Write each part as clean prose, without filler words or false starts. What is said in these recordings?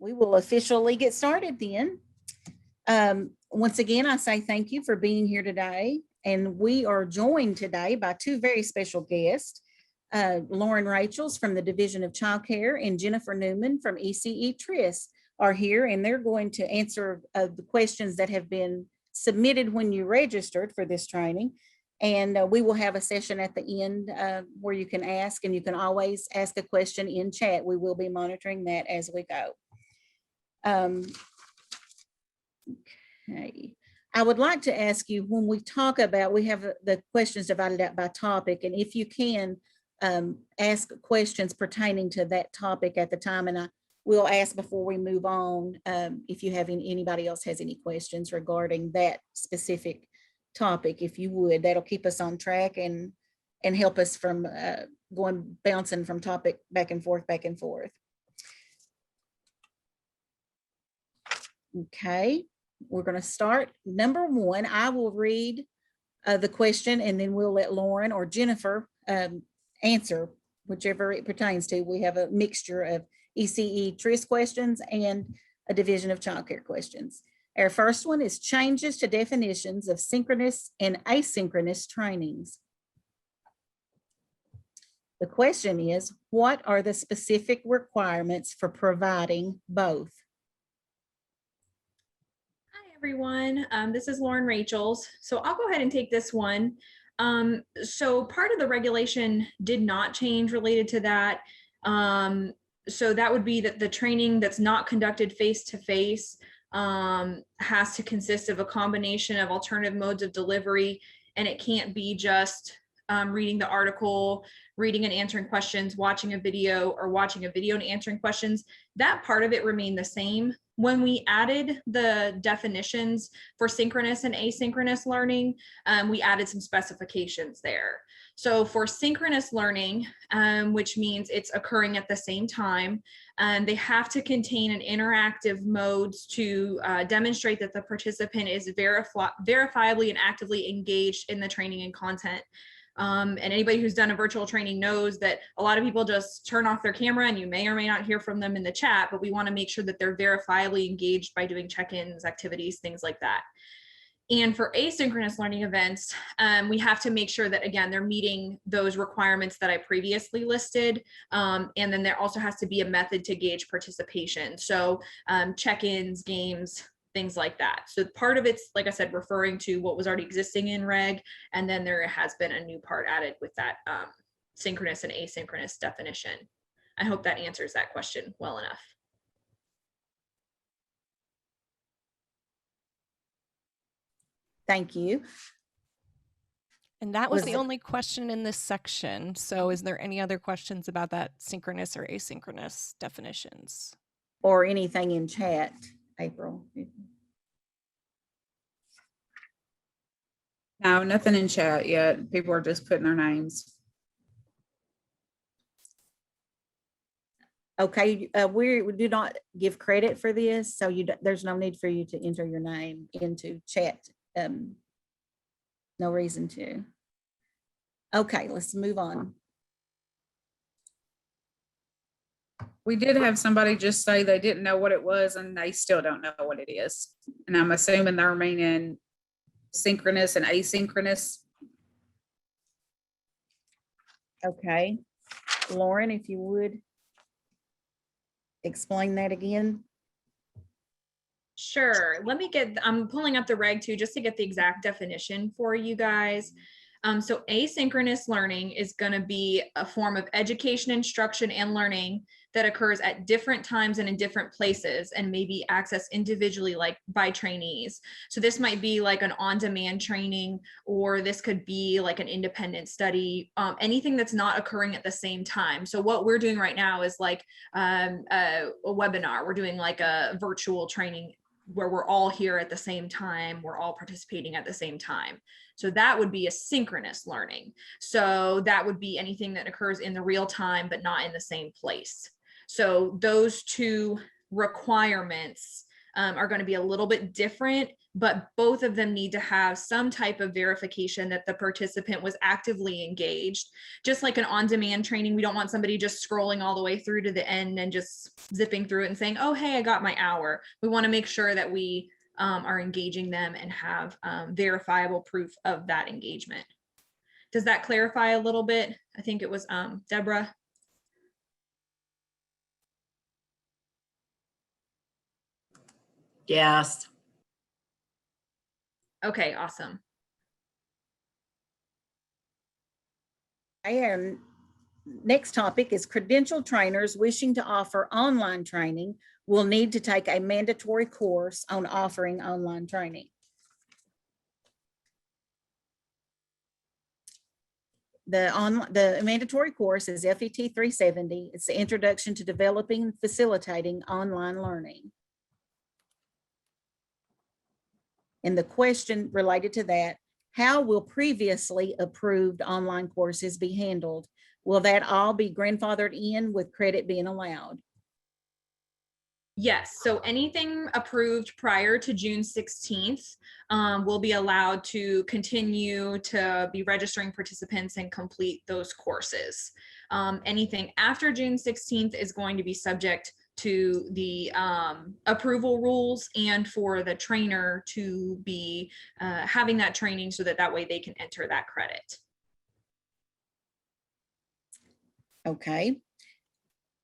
we will officially get started then. Once again, I say thank you for being here today. And we are joined today by two very special guests, Lauren Rachels from the Division of Child Care and Jennifer Newman from ECE TRIS are here, and they're going to answer the questions that have been submitted when you registered for this training. And we will have a session at the end where you can ask, and you can always ask a question in chat. We will be monitoring that as we go. Okay. I would like to ask you, when we talk about, we have the questions divided out by topic, and if you can ask questions pertaining to that topic at the time, and I will ask before we move on if you have anybody else has any questions regarding that specific topic. If you would, that'll keep us on track and help us from bouncing from topic back and forth. Okay, we're going to start. Number one, I will read the question, and then we'll let Lauren or Jennifer answer whichever it pertains to. We have a mixture of ECE TRIS questions and a Division of Child Care questions. Our first one is changes to definitions of synchronous and asynchronous trainings. The question is, what are the specific requirements for providing both? Hi, everyone. This is Lauren Rachels. So I'll go ahead and take this one. So part of the regulation did not change related to that. So that would be that the training that's not conducted face-to-face has to consist of a combination of alternative modes of delivery, and it can't be just reading the article, reading and answering questions, watching a video, or watching a video and answering questions. That part of it remained the same. When we added the definitions for synchronous and asynchronous learning, we added some specifications there. So for synchronous learning, which means it's occurring at the same time, they have to contain an interactive modes to demonstrate that the participant is verifiably and actively engaged in the training and content. And anybody who's done a virtual training knows that a lot of people just turn off their camera, and you may or may not hear from them in the chat, but we want to make sure that they're verifiably engaged by doing check-ins, activities, things like that. And for asynchronous learning events, we have to make sure that, again, they're meeting those requirements that I previously listed. And then there also has to be a method to gauge participation. So check-ins, games, things like that. So part of it's, like I said, referring to what was already existing in reg, and then there has been a new part added with that synchronous and asynchronous definition. I hope that answers that question well enough. Thank you. And that was the only question in this section. So is there any other questions about that synchronous or asynchronous definitions? Or anything in chat, April? No, nothing in chat yet. People are just putting their names. Okay, we do not give credit for this, so there's no need for you to enter your name into chat. No reason to. Okay, let's move on. We did have somebody just say they didn't know what it was, and they still don't know what it is. And I'm assuming they're meaning synchronous and asynchronous. Okay, Lauren, if you would explain that again. Sure. I'm pulling up the reg too, just to get the exact definition for you guys. So asynchronous learning is going to be a form of education, instruction, and learning that occurs at different times and in different places, and may be accessed individually, like by trainees. So this might be like an on-demand training, or this could be like an independent study, anything that's not occurring at the same time. So what we're doing right now is like a webinar. We're doing like a virtual training where we're all here at the same time, we're all participating at the same time. So that would be a synchronous learning. So that would be anything that occurs in the real time, but not in the same place. So those two requirements are going to be a little bit different, but both of them need to have some type of verification that the participant was actively engaged. Just like an on-demand training, we don't want somebody just scrolling all the way through to the end and just zipping through it and saying, oh, hey, I got my hour. We want to make sure that we are engaging them and have verifiable proof of that engagement. Does that clarify a little bit? I think it was Deborah. Yes. Okay, awesome. And next topic is credentialed trainers wishing to offer online training will need to take a mandatory course on offering online training. The mandatory course is FET 370. It's the Introduction to Developing and Facilitating Online Learning. And the question related to that, how will previously approved online courses be handled? Will that all be grandfathered in with credit being allowed? Yes, so anything approved prior to June 16th will be allowed to continue to be registering participants and complete those courses. Anything after June 16th is going to be subject to the approval rules and for the trainer to be having that training so that way they can enter that credit. Okay.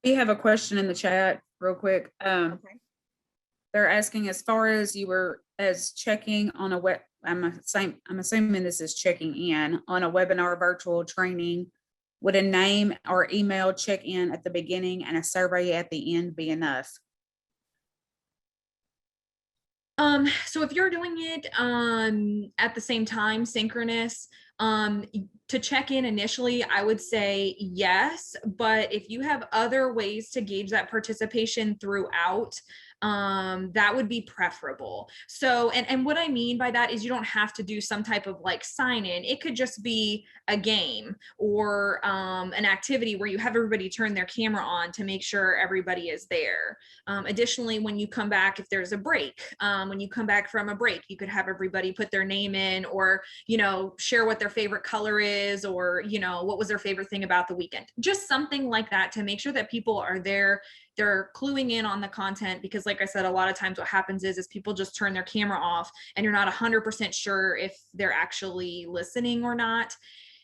We have a question in the chat real quick. Okay. They're asking, as far as you were as checking on a web, I'm assuming this is checking in on a webinar virtual training. Would a name or email check-in at the beginning and a survey at the end be enough? So if you're doing it at the same time, synchronous, to check in initially, I would say yes, but if you have other ways to gauge that participation throughout, that would be preferable. So, and what I mean by that is you don't have to do some type of like sign in. It could just be a game or an activity where you have everybody turn their camera on to make sure everybody is there. Additionally, when you come back, if there's a break, when you come back from a break, you could have everybody put their name in or, you know, share what their favorite color is or, you know, what was their favorite thing about the weekend. Just something like that to make sure that people are there. They're cluing in on the content because like I said, a lot of times what happens is people just turn their camera off and you're not 100% sure if they're actually listening or not.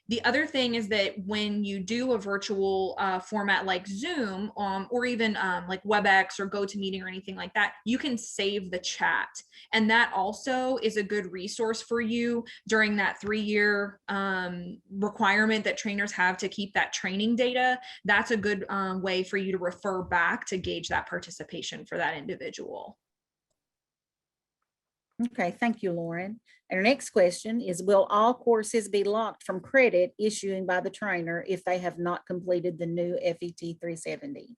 The other thing is that when you do a virtual format like Zoom or even like WebEx or GoToMeeting or anything like that, you can save the chat. And that also is a good resource for you during that 3-year requirement that trainers have to keep that training data. That's a good way for you to refer back to gauge that participation for that individual. Okay, thank you, Lauren. And our next question is, will all courses be locked from credit issuing by the trainer if they have not completed the new FET 370?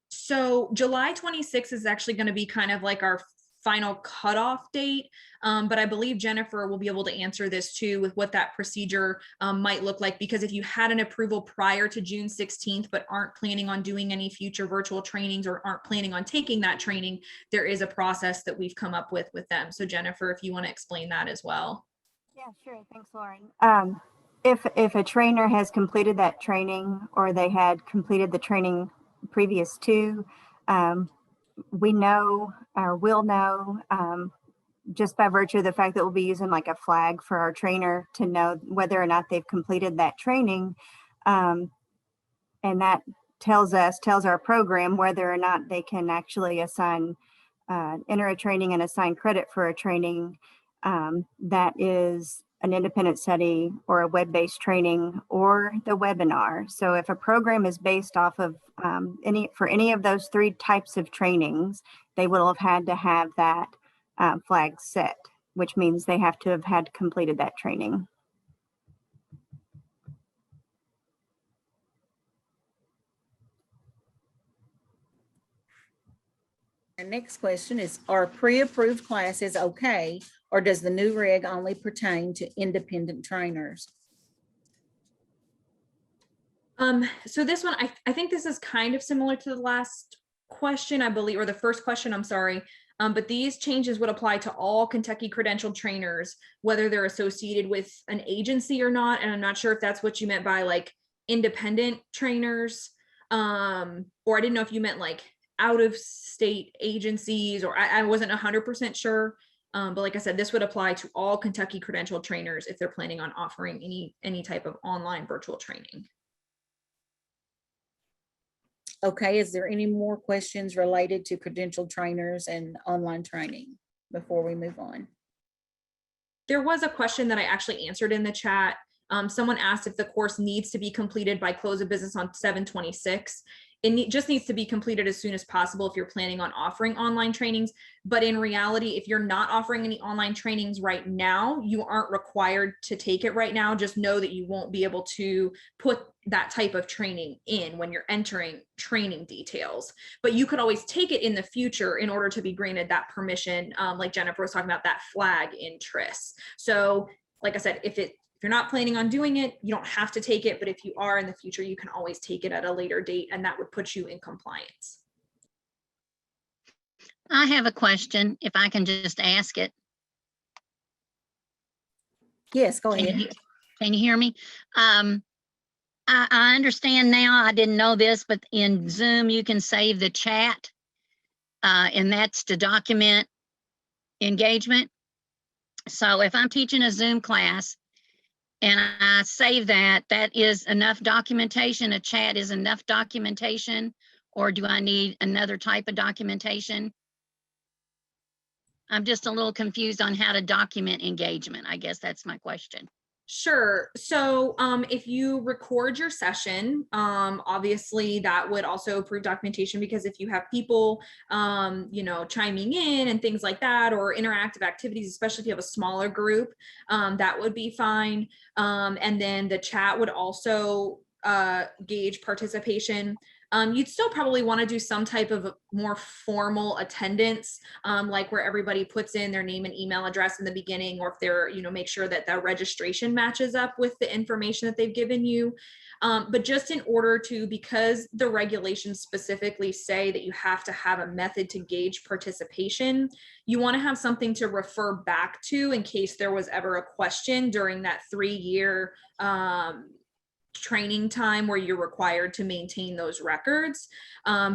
So July 26th is actually going to be kind of like our final cutoff date, but I believe Jennifer will be able to answer this too with what that procedure might look like, because if you had an approval prior to June 16th but aren't planning on doing any future virtual trainings or aren't planning on taking that training, there is a process that we've come up with them. So Jennifer, if you want to explain that as well. Yeah, sure. Thanks, Lauren. If a trainer has completed that training or they had completed the training previous to, we know or will know just by virtue of the fact that we'll be using like a flag for our trainer to know whether or not they've completed that training. And that tells our program whether or not they can actually assign, enter a training and assign credit for a training that is an independent study or a web-based training or the webinar. So if a program is based off of any of those 3 types of trainings, they will have had to have that flag set, which means they have to have had completed that training. Our next question is, are pre-approved classes okay, or does the new reg only pertain to independent trainers? So this one, I think this is kind of similar to the last question, I believe, or the first question, I'm sorry. But these changes would apply to all Kentucky credentialed trainers, whether they're associated with an agency or not. And I'm not sure if that's what you meant by like independent trainers. Or I didn't know if you meant like out of state agencies, or I wasn't 100% sure. But like I said, this would apply to all Kentucky credentialed trainers if they're planning on offering any type of online virtual training. Okay, is there any more questions related to credentialed trainers and online training before we move on? There was a question that I actually answered in the chat. Someone asked if the course needs to be completed by close of business on 7/26. It just needs to be completed as soon as possible if you're planning on offering online trainings. But in reality, if you're not offering any online trainings right now, you aren't required to take it right now. Just know that you won't be able to put that type of training in when you're entering training details. But you could always take it in the future in order to be granted that permission, like Jennifer was talking about, that flag in TRIS. So like I said, if you're not planning on doing it, you don't have to take it, but if you are in the future, you can always take it at a later date, and that would put you in compliance. I have a question, if I can just ask it. Yes, go Can you, ahead. hear- can you hear me? I understand now, I didn't know this, but in Zoom, you can save the chat, and that's to document engagement. So if I'm teaching a Zoom class and I save that, that is enough documentation, a chat is enough documentation, or do I need another type of documentation? I'm just a little confused on how to document engagement. I guess that's my question. Sure. So if you record your session, obviously that would also approve documentation, because if you have people, chiming in and things like that, or interactive activities, especially if you have a smaller group, that would be fine. And then the chat would also gauge participation. You'd still probably want to do some type of more formal attendance, like where everybody puts in their name and email address in the beginning, or if they're, make sure that the registration matches up with the information that they've given you. But just in order to, because the regulations specifically say that you have to have a method to gauge participation, you want to have something to refer back to in case there was ever a question during that 3-year training time where you're required to maintain those records,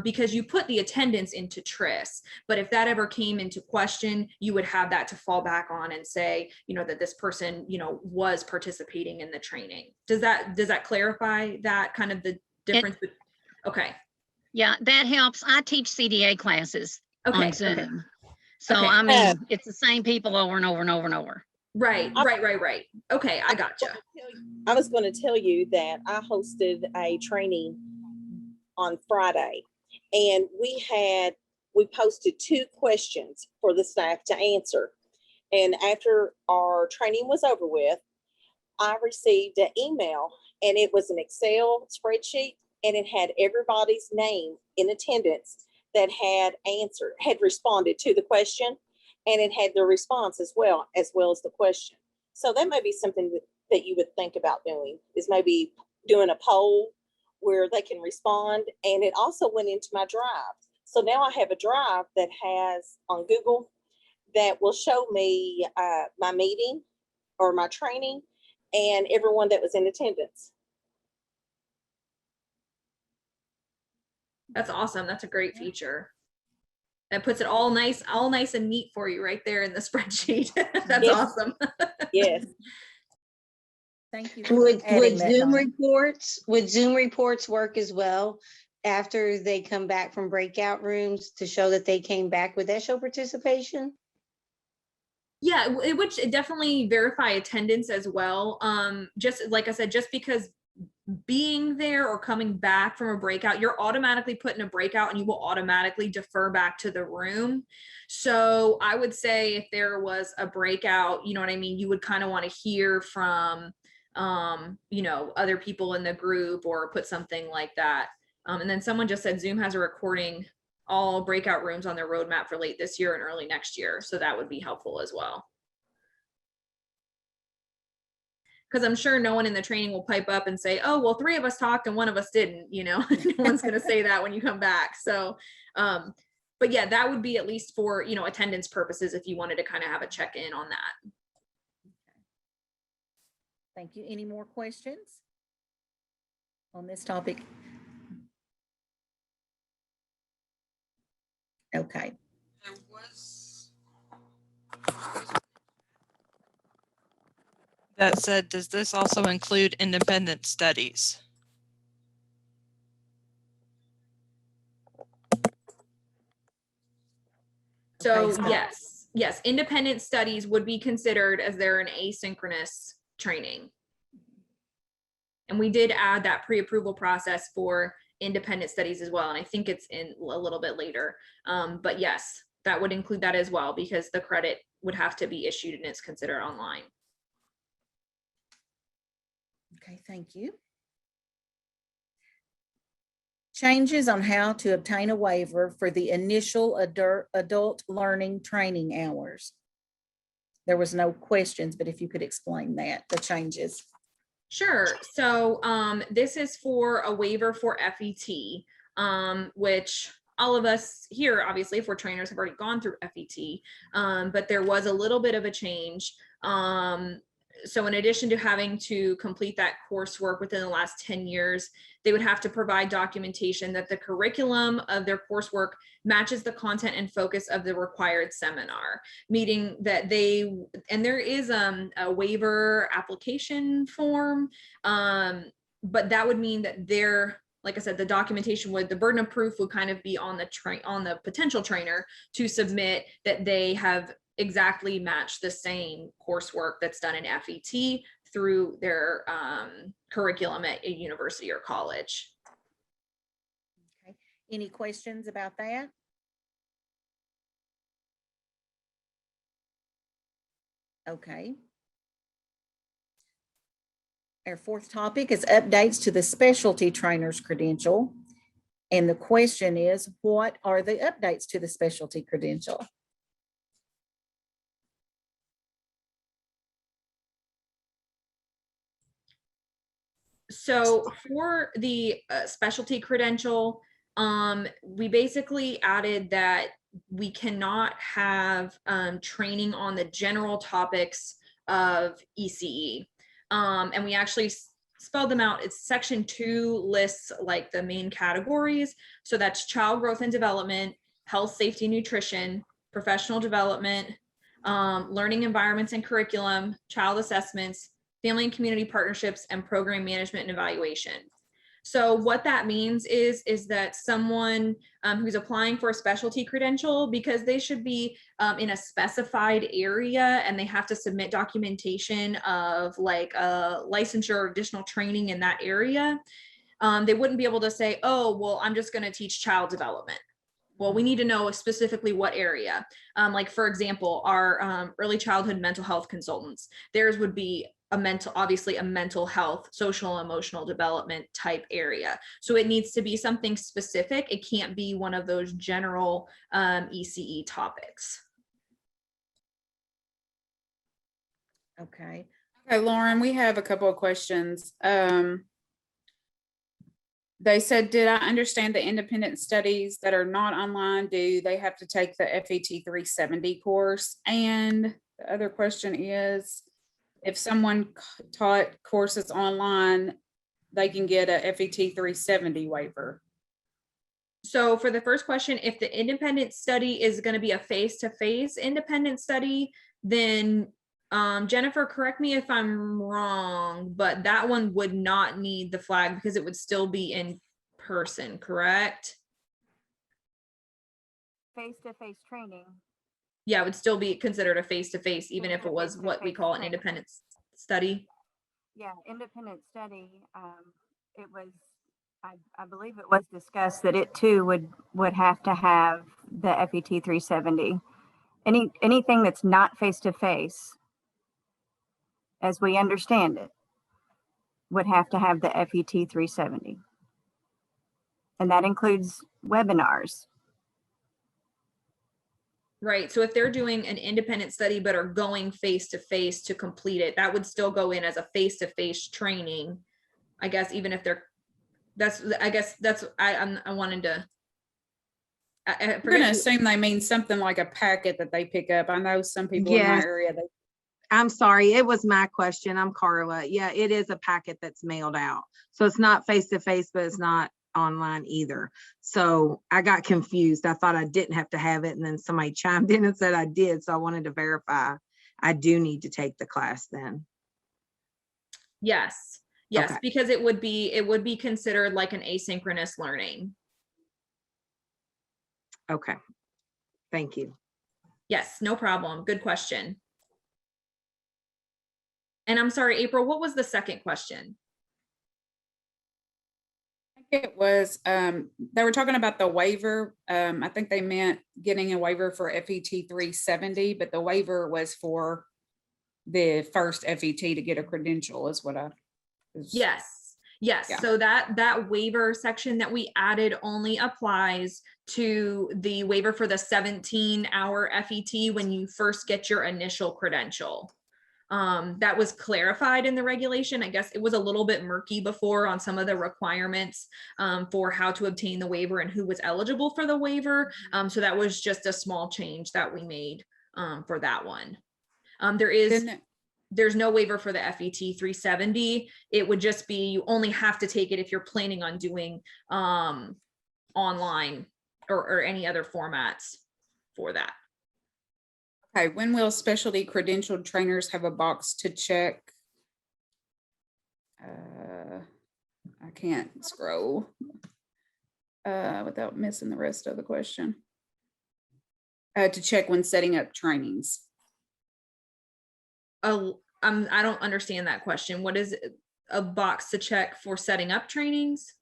because you put the attendance into TRIS. But if that ever came into question, you would have that to fall back on and say, that this person, was participating in the training. Does that clarify that kind of the difference? Okay. Yeah, that helps. I teach CDA classes on Zoom. Okay. So Okay. I mean, it's the same people over and over and over and over. Right. Okay, I gotcha. I was going to tell you that I hosted a training on Friday, and we posted 2 questions for the staff to answer. And after our training was over with, I received an email, and it was an Excel spreadsheet, and it had everybody's name in attendance that had responded to the question. And it had the response as well as the question. So that may be something that you would think about doing, is maybe doing a poll where they can respond. And it also went into my drive. So now I have a drive that has on Google that will show me my meeting or my training and everyone that was in attendance. That's awesome. That's a great feature. That puts it all nice and neat for you right there in the spreadsheet. That's Yes. awesome. Yes. Thank you. for Would adding that, Zoom reports work as well after they come back from breakout rooms to show that they came back? Would that show participation? Yeah, it would definitely verify attendance as well. Just like I said, just because being there or coming back from a breakout, you're automatically put in a breakout and you will automatically defer back to the room. So I would say if there was a breakout, you know what I mean, you would kind of want to hear from, other people in the group, or put something like that. And then someone just said Zoom has a recording all breakout rooms on their roadmap for late this year and early next year. So that would be helpful as well. because I'm sure no one in the training will pipe up and say, oh, well, 3 of us talked and 1 of us didn't, no one's going to say that when you come back. So, but yeah, that would be at least for, attendance purposes, if you wanted to kind of have a check-in on that. Thank you. Any more questions on this topic? Okay. That said, does this also include independent studies? So Okay, yes, independent studies would be considered as they're an asynchronous training. And we did add that pre-approval process for independent studies as well. And I think it's in a little bit later. But yes, that would include that as well, because the credit would have to be issued and it's considered online. Okay, thank you. Changes on how to obtain a waiver for the initial adult learning training hours. There was no questions, but if you could explain that, the changes. Sure. So this is for a waiver for FET, which all of us here, obviously, if we're trainers, have already gone through FET, but there was a little bit of a change. So in addition to having to complete that coursework within the last 10 years, they would have to provide documentation that the curriculum of their coursework matches the content and focus of the required seminar, meaning that and there is a waiver application form, but that would mean that like I said, the documentation the burden of proof would kind of be on the potential trainer to submit that they have exactly matched the same coursework that's done in FET through their curriculum at a university or college. Okay. Any questions about that? Okay. Our 4th topic is updates to the specialty trainer's credential. And the question is, what are the updates to the specialty credential? So for the specialty credential, we basically added that we cannot have training on the general topics of ECE. And we actually spelled them out. It's section 2 lists like the main categories. So that's child growth and development, health, safety, nutrition, professional development, learning environments and curriculum, child assessments, family and community partnerships, and program management and evaluation. So what that means is that someone who's applying for a specialty credential, because they should be in a specified area and they have to submit documentation of like a licensure or additional training in that area, they wouldn't be able to say, oh, well, I'm just going to teach child development. Well, we need to know specifically what area. Like, for example, our early childhood mental health consultants, theirs would be obviously a mental health, social, emotional development type area. So it needs to be something specific. It can't be one of those general ECE topics. Okay. Okay, Lauren, we have a couple of questions. They said, did I understand the independent studies that are not online, do they have to take the FET 370 course? And the other question is, if someone taught courses online, they can get a FET 370 waiver. So for the first question, if the independent study is going to be a face-to-face independent study, then Jennifer, correct me if I'm wrong, but that one would not need the flag because it would still be in person, correct? Face-to-face training. Yeah, it would still be considered a face-to-face, even if it was what we call an independent study. Yeah, independent study. It was, I believe it was discussed that it too would have to have the FET 370. Anything that's not face-to-face, as we understand it, would have to have the FET 370. And that includes webinars. Right. So if they're doing an independent study but are going face to face to complete it, that would still go in as a face to face training. I guess even if they're, I wanted to. I I'm gonna forget who- assume they mean something like a packet that they pick up. I know some people in my Yes. area, they I'm sorry, it was my question. I'm Carla. Yeah, it is a packet that's mailed out. So it's not face to face, but it's not online either. So I got confused. I thought I didn't have to have it. And then somebody chimed in and said I did. So I wanted to verify. I do need to take the class then. Yes. Yes, Okay. because it would be considered like an asynchronous learning. Okay. Thank you. Yes, no problem. Good question. And I'm sorry, April, what was the second question? it was, they were talking about the waiver. I think they meant getting a waiver for FET 370, but the waiver was for the first FET to get a credential is what I. Yes, yes. Yeah. So that waiver section that we added only applies to the waiver for the 17-hour FET when you first get your initial credential. That was clarified in the regulation. I guess it was a little bit murky before on some of the requirements for how to obtain the waiver and who was eligible for the waiver. So that was just a small change that we made for that one. There's no waiver for the FET 370. It would just be, you only have to take it if you're planning on doing online or any other formats for that. Okay, when will specialty credentialed trainers have a box to check? I can't scroll without missing the rest of the question. To check when setting up trainings. I don't understand that question. What is a box to check for setting up trainings?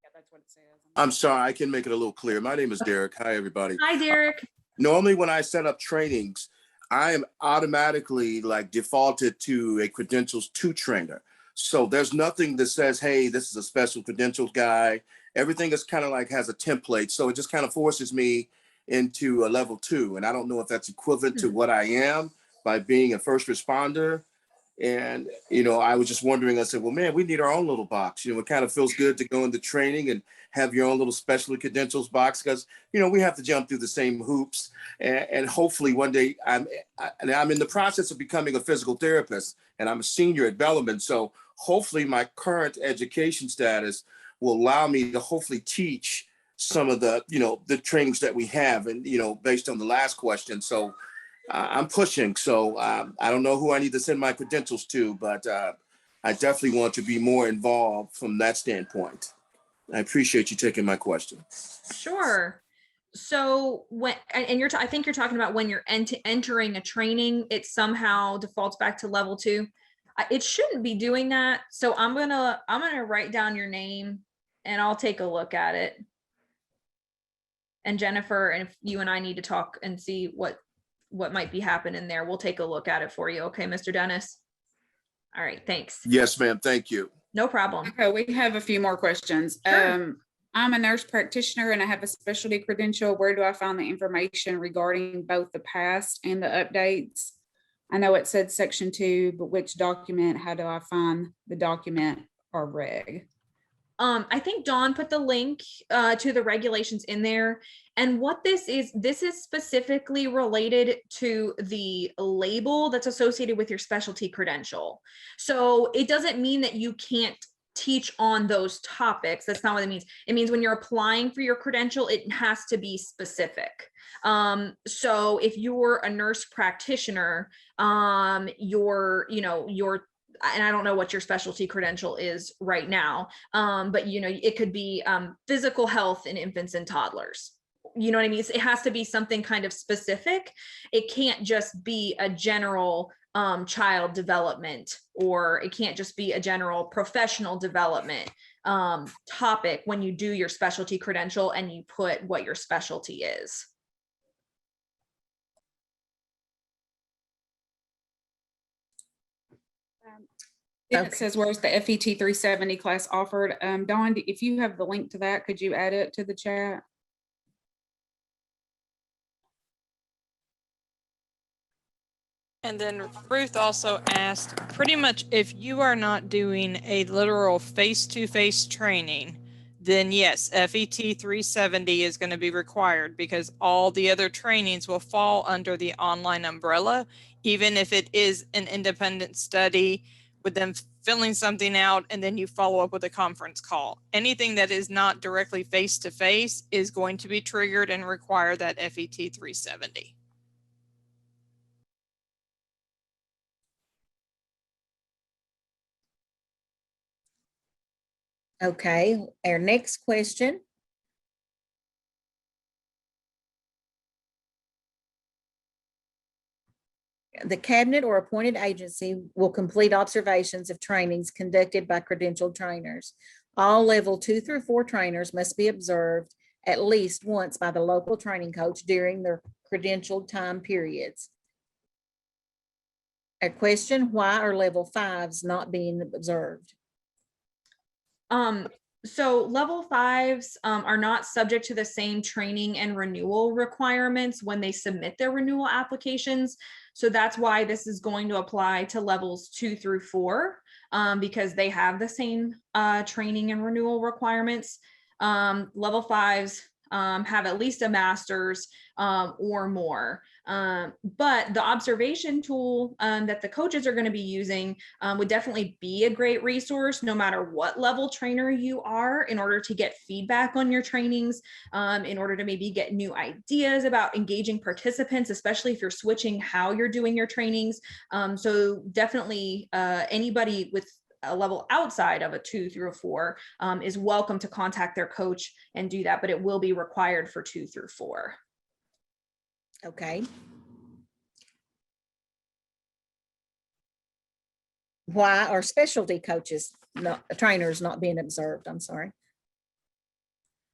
Yeah, that's what it says. I'm sorry, I can make it a little clear. My name is Derek. Hi, everybody. Hi, Derek. Normally, when I set up trainings, I am automatically like defaulted to a credentials 2 trainer. So there's nothing that says, hey, this is a special credentials guy. Everything is kind of like has a template. So it just kind of forces me into a level 2. And I don't know if that's equivalent to what I am by being a first responder. And, you know, I was just wondering, I said, well, man, we need our own little box. You know, it kind of feels good to go into training and have your own little specialty credentials box because, you know, we have to jump through the same hoops. And hopefully one day I'm in the process of becoming a physical therapist and I'm a senior at Bellarmine. So hopefully my current education status will allow me to hopefully teach some of the, you know, the trainings that we have and, you know, based on the last question. So I'm pushing. So I don't know who I need to send my credentials to, but I definitely want to be more involved from that standpoint. I appreciate you taking my question. Sure. So when, and I think you're talking about when you're entering a training, it somehow defaults back to level 2. It shouldn't be doing that. So I'm gonna write down your name and I'll take a look at it. And Jennifer, and if you and I need to talk and see what might be happening there, we'll take a look at it for you. Okay, Mr. Dennis? All right, thanks. Yes, ma'am. Thank you. No problem. Okay, we have a few more questions. Sure. I'm a nurse practitioner and I have a specialty credential. Where do I find the information regarding both the past and the updates? I know it said section 2, but which document? How do I find the document or reg? I think Dawn put the link to the regulations in there. And what this is specifically related to the label that's associated with your specialty credential. So it doesn't mean that you can't teach on those topics. That's not what it means. It means when you're applying for your credential, it has to be specific. So if you're a nurse practitioner, and I don't know what your specialty credential is right now, but you know, it could be physical health in infants and toddlers. You know what I mean? It has to be something kind of specific. It can't just be a general child development, or it can't just be a general professional development topic when you do your specialty credential and you put what your specialty is. It says, where's the FET 370 class offered? Dawn, if you have the link to that, could you add it to the chat? And then Ruth also asked, pretty much if you are not doing a literal face-to-face training, then yes, FET 370 is going to be required because all the other trainings will fall under the online umbrella, even if it is an independent study with them filling something out and then you follow up with a conference call. Anything that is not directly face-to-face is going to be triggered and require that FET 370. Okay, our next question. The cabinet or appointed agency will complete observations of trainings conducted by credentialed trainers. All level 2 through 4 trainers must be observed at least once by the local training coach during their credentialed time periods. A question, why are level 5s not being observed? So level 5s are not subject to the same training and renewal requirements when they submit their renewal applications. So that's why this is going to apply to levels 2 through 4 because they have the same training and renewal requirements. Level 5s have at least a master's or more. But the observation tool that the coaches are going to be using would definitely be a great resource no matter what level trainer you are in order to get feedback on your trainings, in order to maybe get new ideas about engaging participants, especially if you're switching how you're doing your trainings. So definitely anybody with a level outside of a 2 through a 4 is welcome to contact their coach and do that, but it will be required for 2 through 4. Okay. Why are specialty coaches, trainers not being observed? I'm sorry.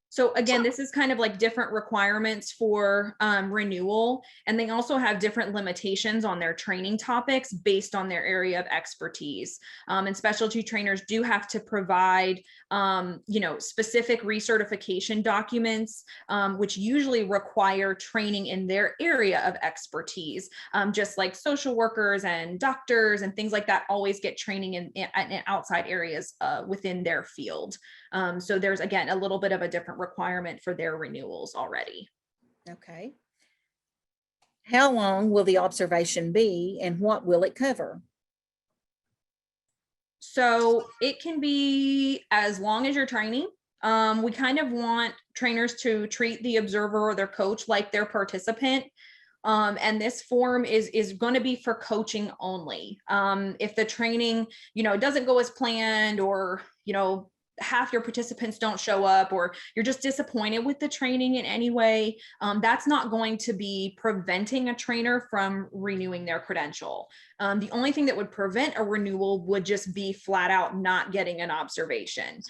So again, this is kind of like different requirements for renewal, and they also have different limitations on their training topics based on their area of expertise. And specialty trainers do have to provide, specific recertification documents, which usually require training in their area of expertise. Just like social workers and doctors and things like that always get training in outside areas within their field. So there's, again, a little bit of a different requirement for their renewals already. Okay. How long will the observation be and what will it cover? So it can be as long as you're training. We kind of want trainers to treat the observer or their coach like their participant. And this form is going to be for coaching only. If the training, doesn't go as planned, or, half your participants don't show up, or you're just disappointed with the training in any way, that's not going to be preventing a trainer from renewing their credential. The only thing that would prevent a renewal would just be flat out not getting an observation.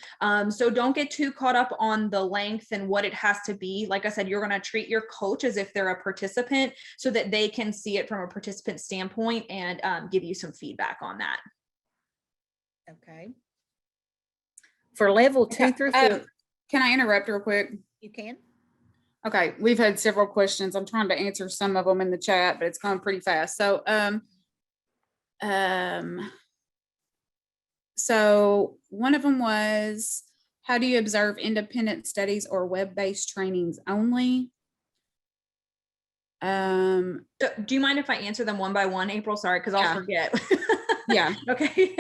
So don't get too caught up on the length and what it has to be. Like I said, you're going to treat your coach as if they're a participant so that they can see it from a participant standpoint and give you some feedback on that. Okay. For level 2 through 4. Can I interrupt real quick? You can. Okay, we've had several questions. I'm trying to answer some of them in the chat, but it's going pretty fast. So one of them was, how do you observe independent studies or web-based trainings only? Do you mind if I answer them one by one, April? Sorry, because I'll forget. Yeah. Okay.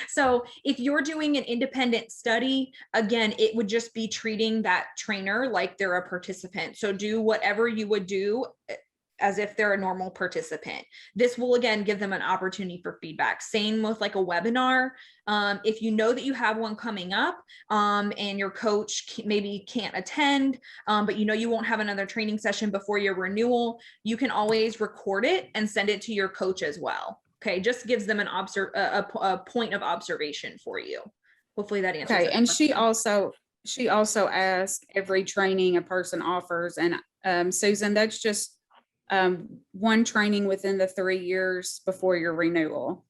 So if you're doing an independent study, again, it would just be treating that trainer like they're a participant. So do whatever you would do as if they're a normal participant. This will, again, give them an opportunity for feedback. Same with like a webinar. If you know that you have one coming up and your coach maybe can't attend, but you won't have another training session before your renewal, you can always record it and send it to your coach as well. Okay, just gives them a point of observation for you. Hopefully that answers. Okay, that and question. she also asked every training a person offers, and Susan, that's just one training within the 3 years before your renewal.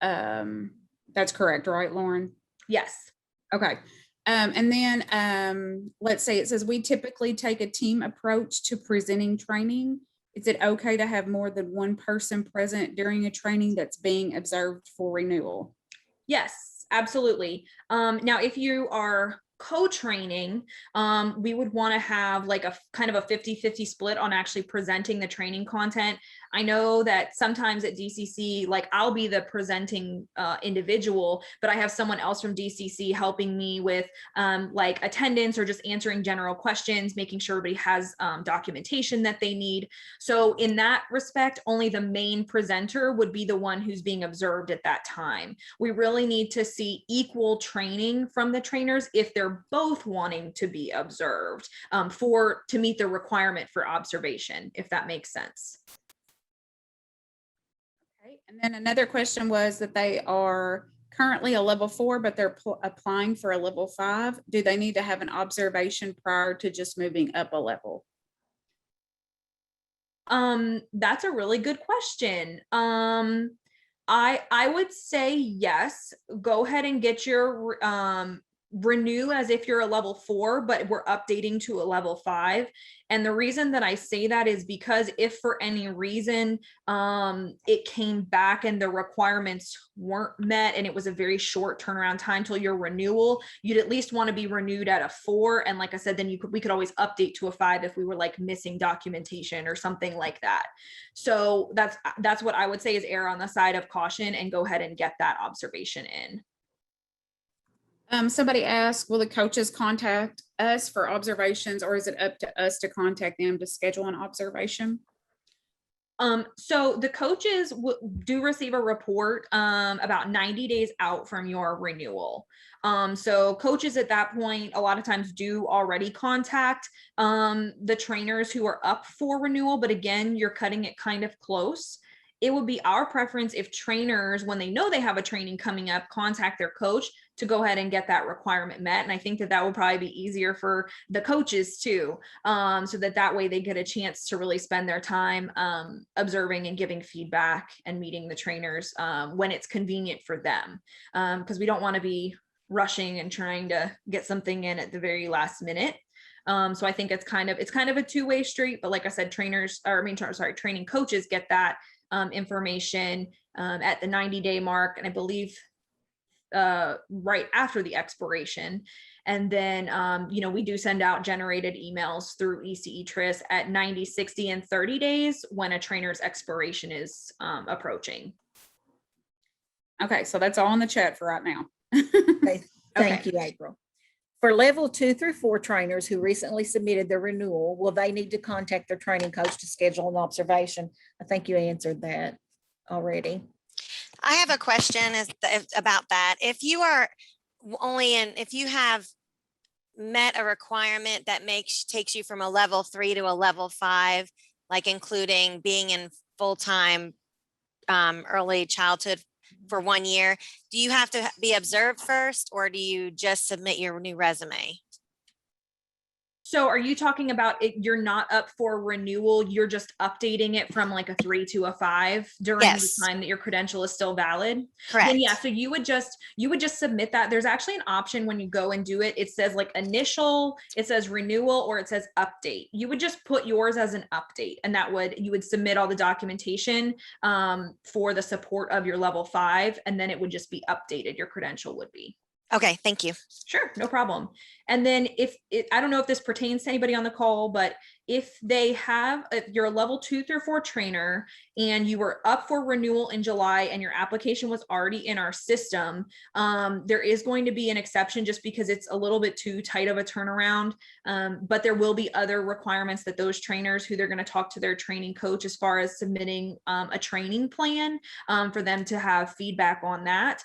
That's correct, right, Lauren? Yes. Okay. And then let's say it says we typically take a team approach to presenting training. Is it okay to have more than one person present during a training that's being observed for renewal? Yes, absolutely. Now, if you are co-training, we would want to have like a kind of a 50-50 split on actually presenting the training content. I know that sometimes at DCC, like I'll be the presenting individual, but I have someone else from DCC helping me with like attendance or just answering general questions, making sure everybody has documentation that they need. So in that respect, only the main presenter would be the one who's being observed at that time. We really need to see equal training from the trainers if they're both wanting to be observed to meet the requirement for observation, if that makes sense. Okay. And then another question was that they are currently a level 4, but they're applying for a level 5. Do they need to have an observation prior to just moving up a level? That's a really good question. I would say yes. Go ahead and get your renew as if you're a level 4, but we're updating to a level 5. And the reason that I say that is because if for any reason it came back and the requirements weren't met and it was a very short turnaround time till your renewal, you'd at least want to be renewed at a 4. And like I said, then we could always update to a 5 if we were like missing documentation or something like that. So that's what I would say is err on the side of caution and go ahead and get that observation in. Somebody asked, will the coaches contact us for observations, or is it up to us to contact them to schedule an observation? So the coaches do receive a report about 90 days out from your renewal. So coaches at that point, a lot of times do already contact the trainers who are up for renewal, but again, you're cutting it kind of close. It would be our preference if trainers, when they know they have a training coming up, contact their coach to go ahead and get that requirement met. And I think that would probably be easier for the coaches too, so that way they get a chance to really spend their time observing and giving feedback and meeting the trainers when it's convenient for them. Because we don't want to be rushing and trying to get something in at the very last minute. So I think it's kind of a two-way street, but like I said, training coaches get that information at the 90-day mark, and I believe right after the expiration. And then we do send out generated emails through ECE TRIS at 90, 60, and 30 days when a trainer's expiration is approaching. Okay, so that's all in the chat for right now. Okay, thank you, April. For level 2 through 4 trainers who recently submitted their renewal, will they need to contact their training coach to schedule an observation? I think you answered that already. I have a question about that. If you are if you have met a requirement that takes you from a level 3 to a level 5, like including being in full-time early childhood for 1 year, do you have to be observed first, or do you just submit your new resume? So are you talking about it, you're not up for renewal, you're just updating it from like a 3 to a 5 during the time that your credential is still valid? Correct. Then yeah, so you would just submit that. There's actually an option when you go and do it. It says like initial, it says renewal, or it says update. You would just put yours as an update, and you would submit all the documentation for the support of your level 5, and then it would just be updated. Your credential would be. Okay, thank you. Sure, no problem. And then I don't know if this pertains to anybody on the call, but if you're a level 2 through 4 trainer and you were up for renewal in July and your application was already in our system, there is going to be an exception just because it's a little bit too tight of a turnaround. But there will be other requirements that those trainers who they're going to talk to their training coach as far as submitting a training plan for them to have feedback on that.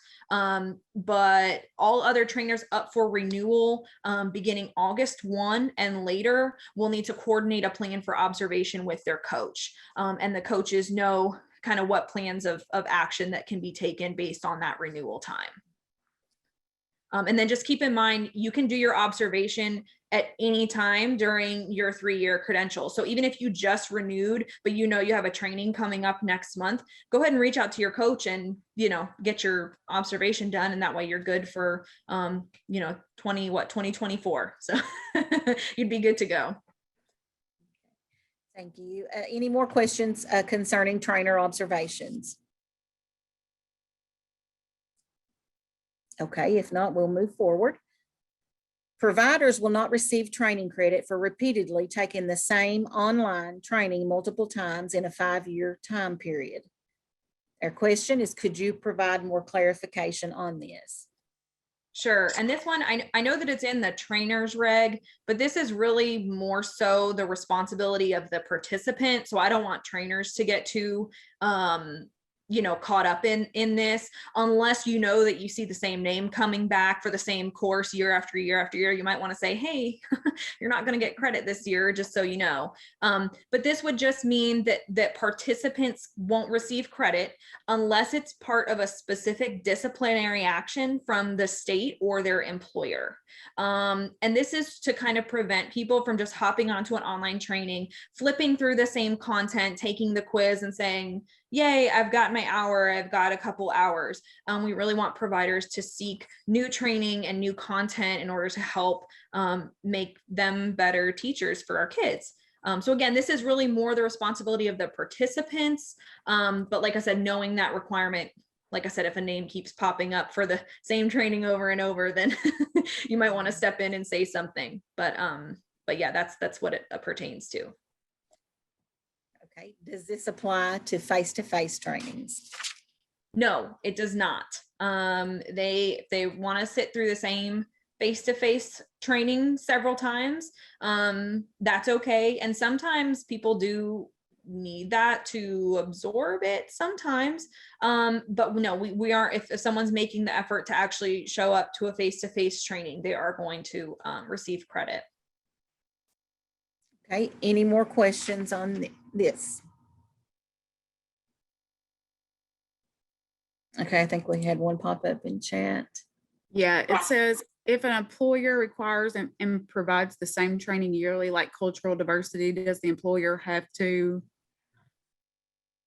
But all other trainers up for renewal beginning August 1 and later will need to coordinate a plan for observation with their coach. And the coaches know kind of what plans of action that can be taken based on that renewal time. And then just keep in mind, you can do your observation at any time during your 3-year credential. So even if you just renewed, but you have a training coming up next month, go ahead and reach out to your coach and, get your observation done. And that way you're good for, 2024. So you'd be good to go. Thank you. Any more questions concerning trainer observations? Okay, if not, we'll move forward. Providers will not receive training credit for repeatedly taking the same online training multiple times in a 5-year time period. Our question is, could you provide more clarification on this? Sure. And this one, I know that it's in the trainer's reg, but this is really more so the responsibility of the participant. So I don't want trainers to get too, caught up in this, unless you know that you see the same name coming back for the same course year after year after year. You might want to say, hey, you're not going to get credit this year, just so you know. But this would just mean that participants won't receive credit unless it's part of a specific disciplinary action from the state or their employer. And this is to kind of prevent people from just hopping onto an online training, flipping through the same content, taking the quiz and saying, yay, I've got my hour, I've got a couple hours. We really want providers to seek new training and new content in order to help make them better teachers for our kids. So again, this is really more the responsibility of the participants. But like I said, knowing that requirement, like I said, if a name keeps popping up for the same training over and over, then you might want to step in and say something. But yeah, that's what it pertains to. Okay, does this apply to face-to-face trainings? No, it does not. They want to sit through the same face-to-face training several times. That's okay. And sometimes people do need that to absorb it sometimes. But no, we aren't, if someone's making the effort to actually show up to a face-to-face training, they are going to receive credit. Okay, any more questions on this? Okay, I think we had one pop up in chat. Yeah, it says if an employer requires and provides the same training yearly, like cultural diversity, does the employer have to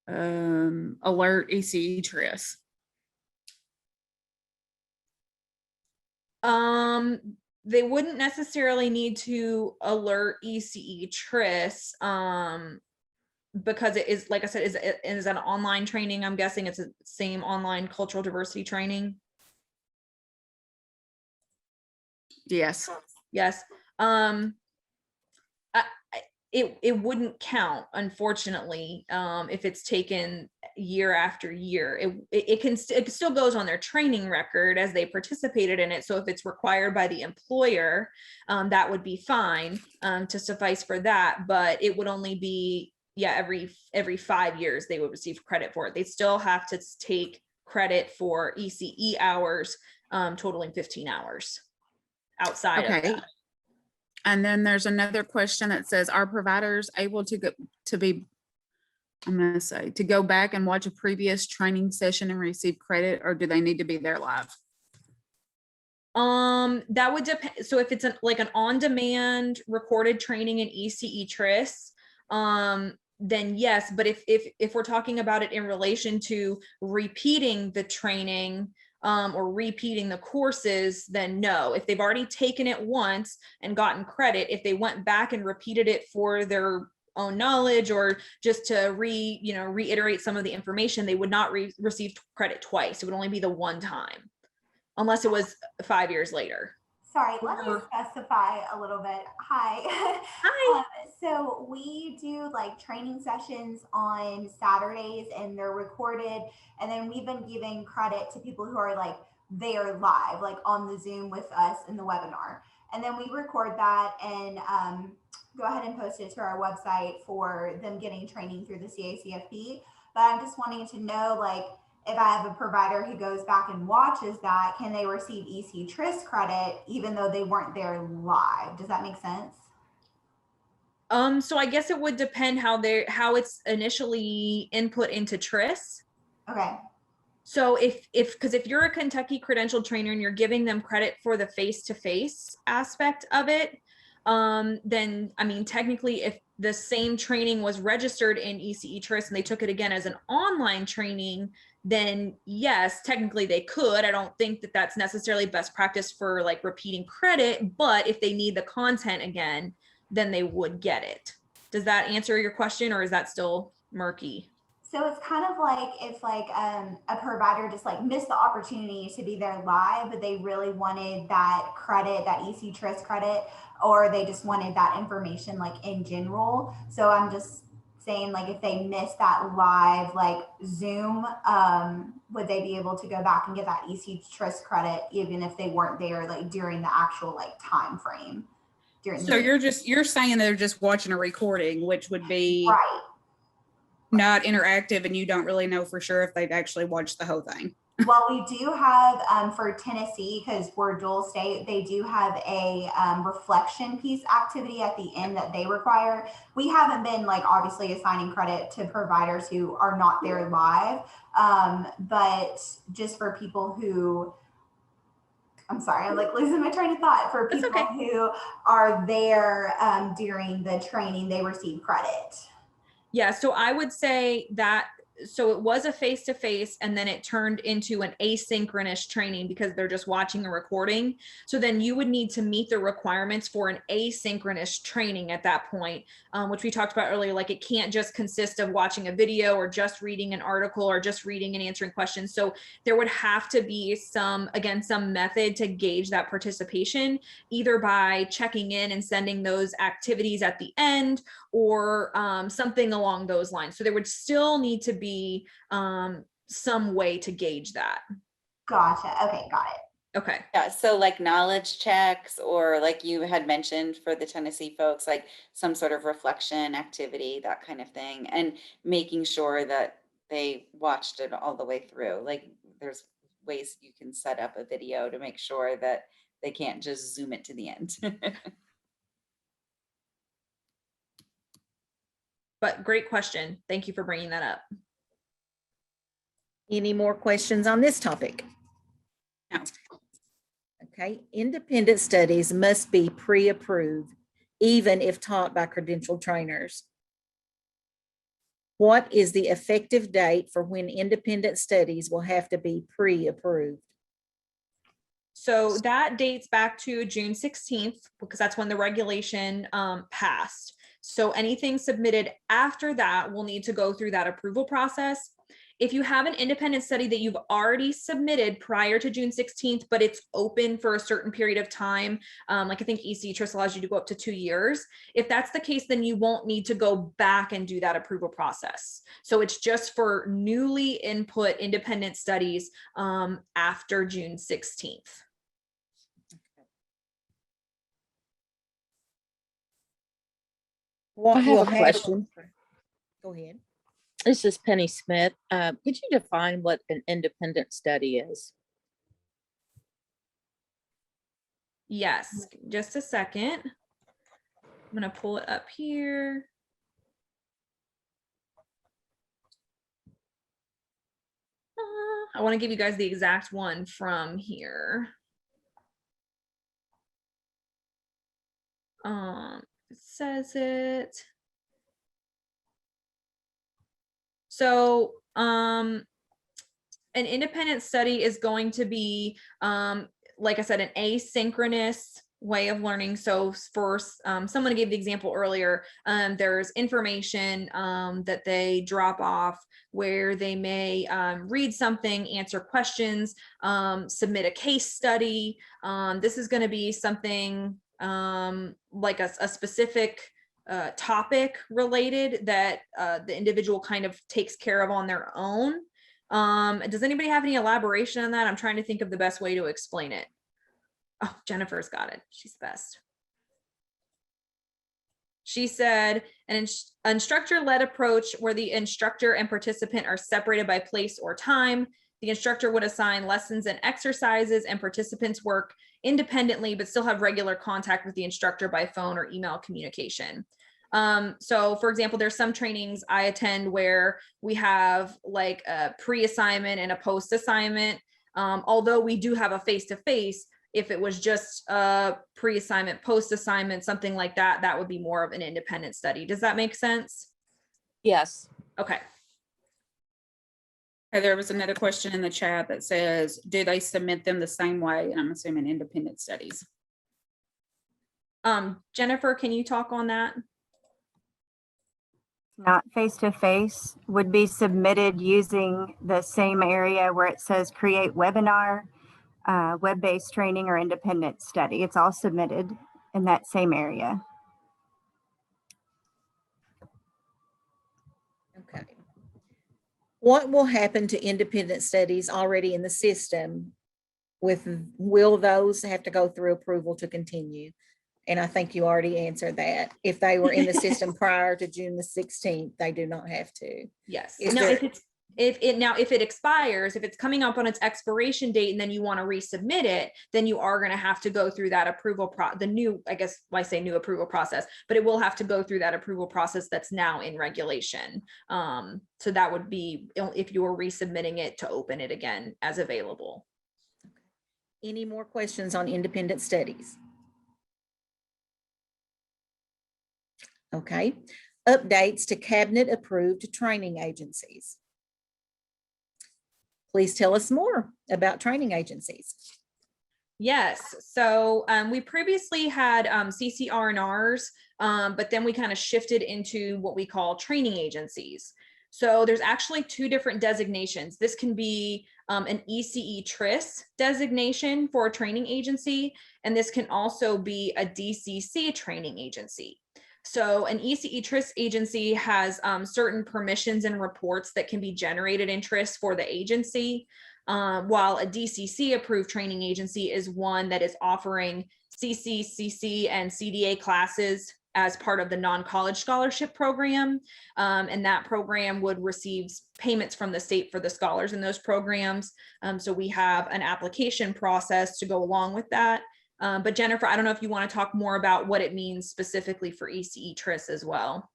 alert ECE TRIS? They wouldn't necessarily need to alert ECE TRIS because it is, like I said, is an online training. I'm guessing it's the same online cultural diversity training. Yes. Yes. It wouldn't count, unfortunately, if it's taken year after year. It still goes on their training record as they participated in it. So if it's required by the employer, that would be fine to suffice for that. But it would only be, every 5 years they would receive credit for it. They still have to take credit for ECE hours, totaling 15 hours outside of that. And then there's another question that says, are providers able to go back and watch a previous training session and receive credit, or do they need to be there live? That would depend. So if it's like an on-demand recorded training in ECE TRIS, then yes. But if we're talking about it in relation to repeating the training, or repeating the courses, then no. If they've already taken it once and gotten credit, if they went back and repeated it for their own knowledge or just to reiterate some of the information, they would not receive credit twice. It would only be the one time, unless it was 5 years later. Sorry, let me specify a little bit. Hi. Hi. So we do like training sessions on Saturdays and they're recorded. And then we've been giving credit to people who are like, they are live, like on the Zoom with us in the webinar. And then we record that and go ahead and post it to our website for them getting training through the CACFP. But I'm just wanting to know, like, if I have a provider who goes back and watches that, can they receive ECE TRIS credit even though they weren't there live? Does that make sense? So I guess it would depend how it's initially input into TRIS. Okay. So because if you're a Kentucky credentialed trainer and you're giving them credit for the face-to-face aspect of it, then I mean, technically, if the same training was registered in ECE TRIS and they took it again as an online training, then yes, technically they could. I don't think that that's necessarily best practice for like repeating credit, but if they need the content again, then they would get it. Does that answer your question, or is that still murky? So it's kind of like if like a provider just like missed the opportunity to be there live, but they really wanted that credit, that EC Trust credit, or they just wanted that information like in general. So I'm just saying like if they missed that live like Zoom, would they be able to go back and get that EC Trust credit even if they weren't there like during the actual like time frame? During So you're saying they're just watching a recording, which would be right. not interactive, and you don't really know for sure if they've actually watched the whole thing. Well, we do have for Tennessee, because we're dual state, they do have a reflection piece activity at the end that they require. We haven't been like obviously assigning credit to providers who are not there live, but just for people who, I'm sorry, I'm like losing my train of thought. For people who are there during the training, they receive credit. Yeah, so I would say that, so it was a face-to-face and then it turned into an asynchronous training because they're just watching a recording. So then you would need to meet the requirements for an asynchronous training at that point, which we talked about earlier. Like it can't just consist of watching a video or just reading an article or just reading and answering questions. So there would have to be some method to gauge that participation, either by checking in and sending those activities at the end, or something along those lines. So there would still need to be some way to gauge that. Gotcha. Okay, got it. Okay. Yeah, so like knowledge checks, or like you had mentioned for the Tennessee folks, like some sort of reflection activity, that kind of thing, and making sure that they watched it all the way through. Like there's ways you can set up a video to make sure that they can't just zoom it to the end. But great question. Thank you for bringing that up. Any more questions on this topic? No. Okay, independent studies must be pre-approved, even if taught by credentialed trainers. What is the effective date for when independent studies will have to be pre-approved? So that dates back to June 16th, because that's when the regulation passed. So anything submitted after that will need to go through that approval process. If you have an independent study that you've already submitted prior to June 16th, but it's open for a certain period of time, like I think EC Trust allows you to go up to 2 years. If that's the case, then you won't need to go back and do that approval process. So it's just for newly input independent studies after June 16th. What I have will a happen- question. Go ahead. This is Penny Smith. Could you define what an independent study is? Yes, just a second. I'm going to pull it up here. I want to give you guys the exact one from here. It says it. So, an independent study is going to be, like I said, an asynchronous way of learning. So for someone gave the example earlier, there's information that they drop off where they may read something, answer questions, submit a case study. This is going to be something like a specific topic related that the individual kind of takes care of on their own. Does anybody have any elaboration on that? I'm trying to think of the best way to explain it. Oh, Jennifer's got it. She's the best. She said, an instructor-led approach where the instructor and participant are separated by place or time. The instructor would assign lessons and exercises, and participants work independently, but still have regular contact with the instructor by phone or email communication. So for example, there's some trainings I attend where we have like a pre-assignment and a post-assignment. Although we do have a face-to-face, if it was just a pre-assignment, post-assignment, something like that, that would be more of an independent study. Does that make sense? Yes. Okay. There was another question in the chat that says, do they submit them the same way? And I'm assuming independent studies. Jennifer, can you talk on that? not face-to-face would be submitted using the same area where it says create webinar, web-based training or independent study. It's all submitted in that same area. Okay. What will happen to independent studies already in the system will those have to go through approval to continue? And I think you already answered that. If they were in the system prior to June the 16th, they do not have to. Yes. Is Now, there- if it expires, if it's coming up on its expiration date and then you want to resubmit it, then you are going to have to go through that approval I say new approval process, but it will have to go through that approval process that's now in regulation. So that would be if you were resubmitting it to open it again as available. Any more questions on independent studies? Okay. Updates to cabinet approved training agencies. Please tell us more about training agencies. Yes, so we previously had CCR&Rs, but then we kind of shifted into what we call training agencies. So there's actually two different designations. This can be an ECE TRIS designation for a training agency, and this can also be a DCC training agency. So an ECE TRIS agency has certain permissions and reports that can be generated in TRIS for the agency, while a DCC approved training agency is one that is offering CC, CC, and CDA classes as part of the non-college scholarship program. And that program would receive payments from the state for the scholars in those programs. So we have an application process to go along with that. But Jennifer, I don't know if you want to talk more about what it means specifically for ECE TRIS as well.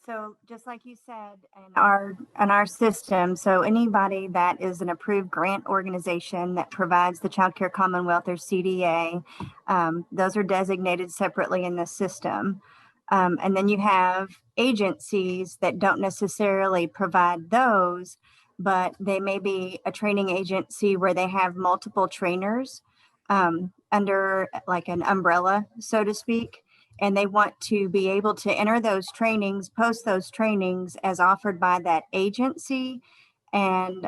So just like you said, in our system, so anybody that is an approved grant organization that provides the Child Care Commonwealth or CDA, those are designated separately in the system. And then you have agencies that don't necessarily provide those, but they may be a training agency where they have multiple trainers under like an umbrella, so to speak. And they want to be able to enter those trainings, post those trainings as offered by that agency. And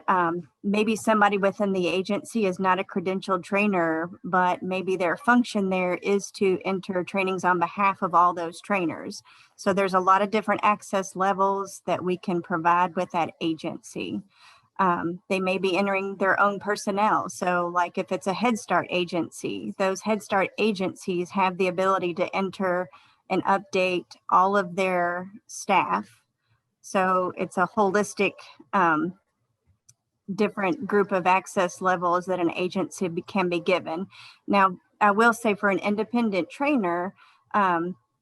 maybe somebody within the agency is not a credentialed trainer, but maybe their function there is to enter trainings on behalf of all those trainers. So there's a lot of different access levels that we can provide with that agency. They may be entering their own personnel. So like if it's a Head Start agency, those Head Start agencies have the ability to enter and update all of their staff. So it's a holistic, different group of access levels that an agency can be given. Now, I will say for an independent trainer,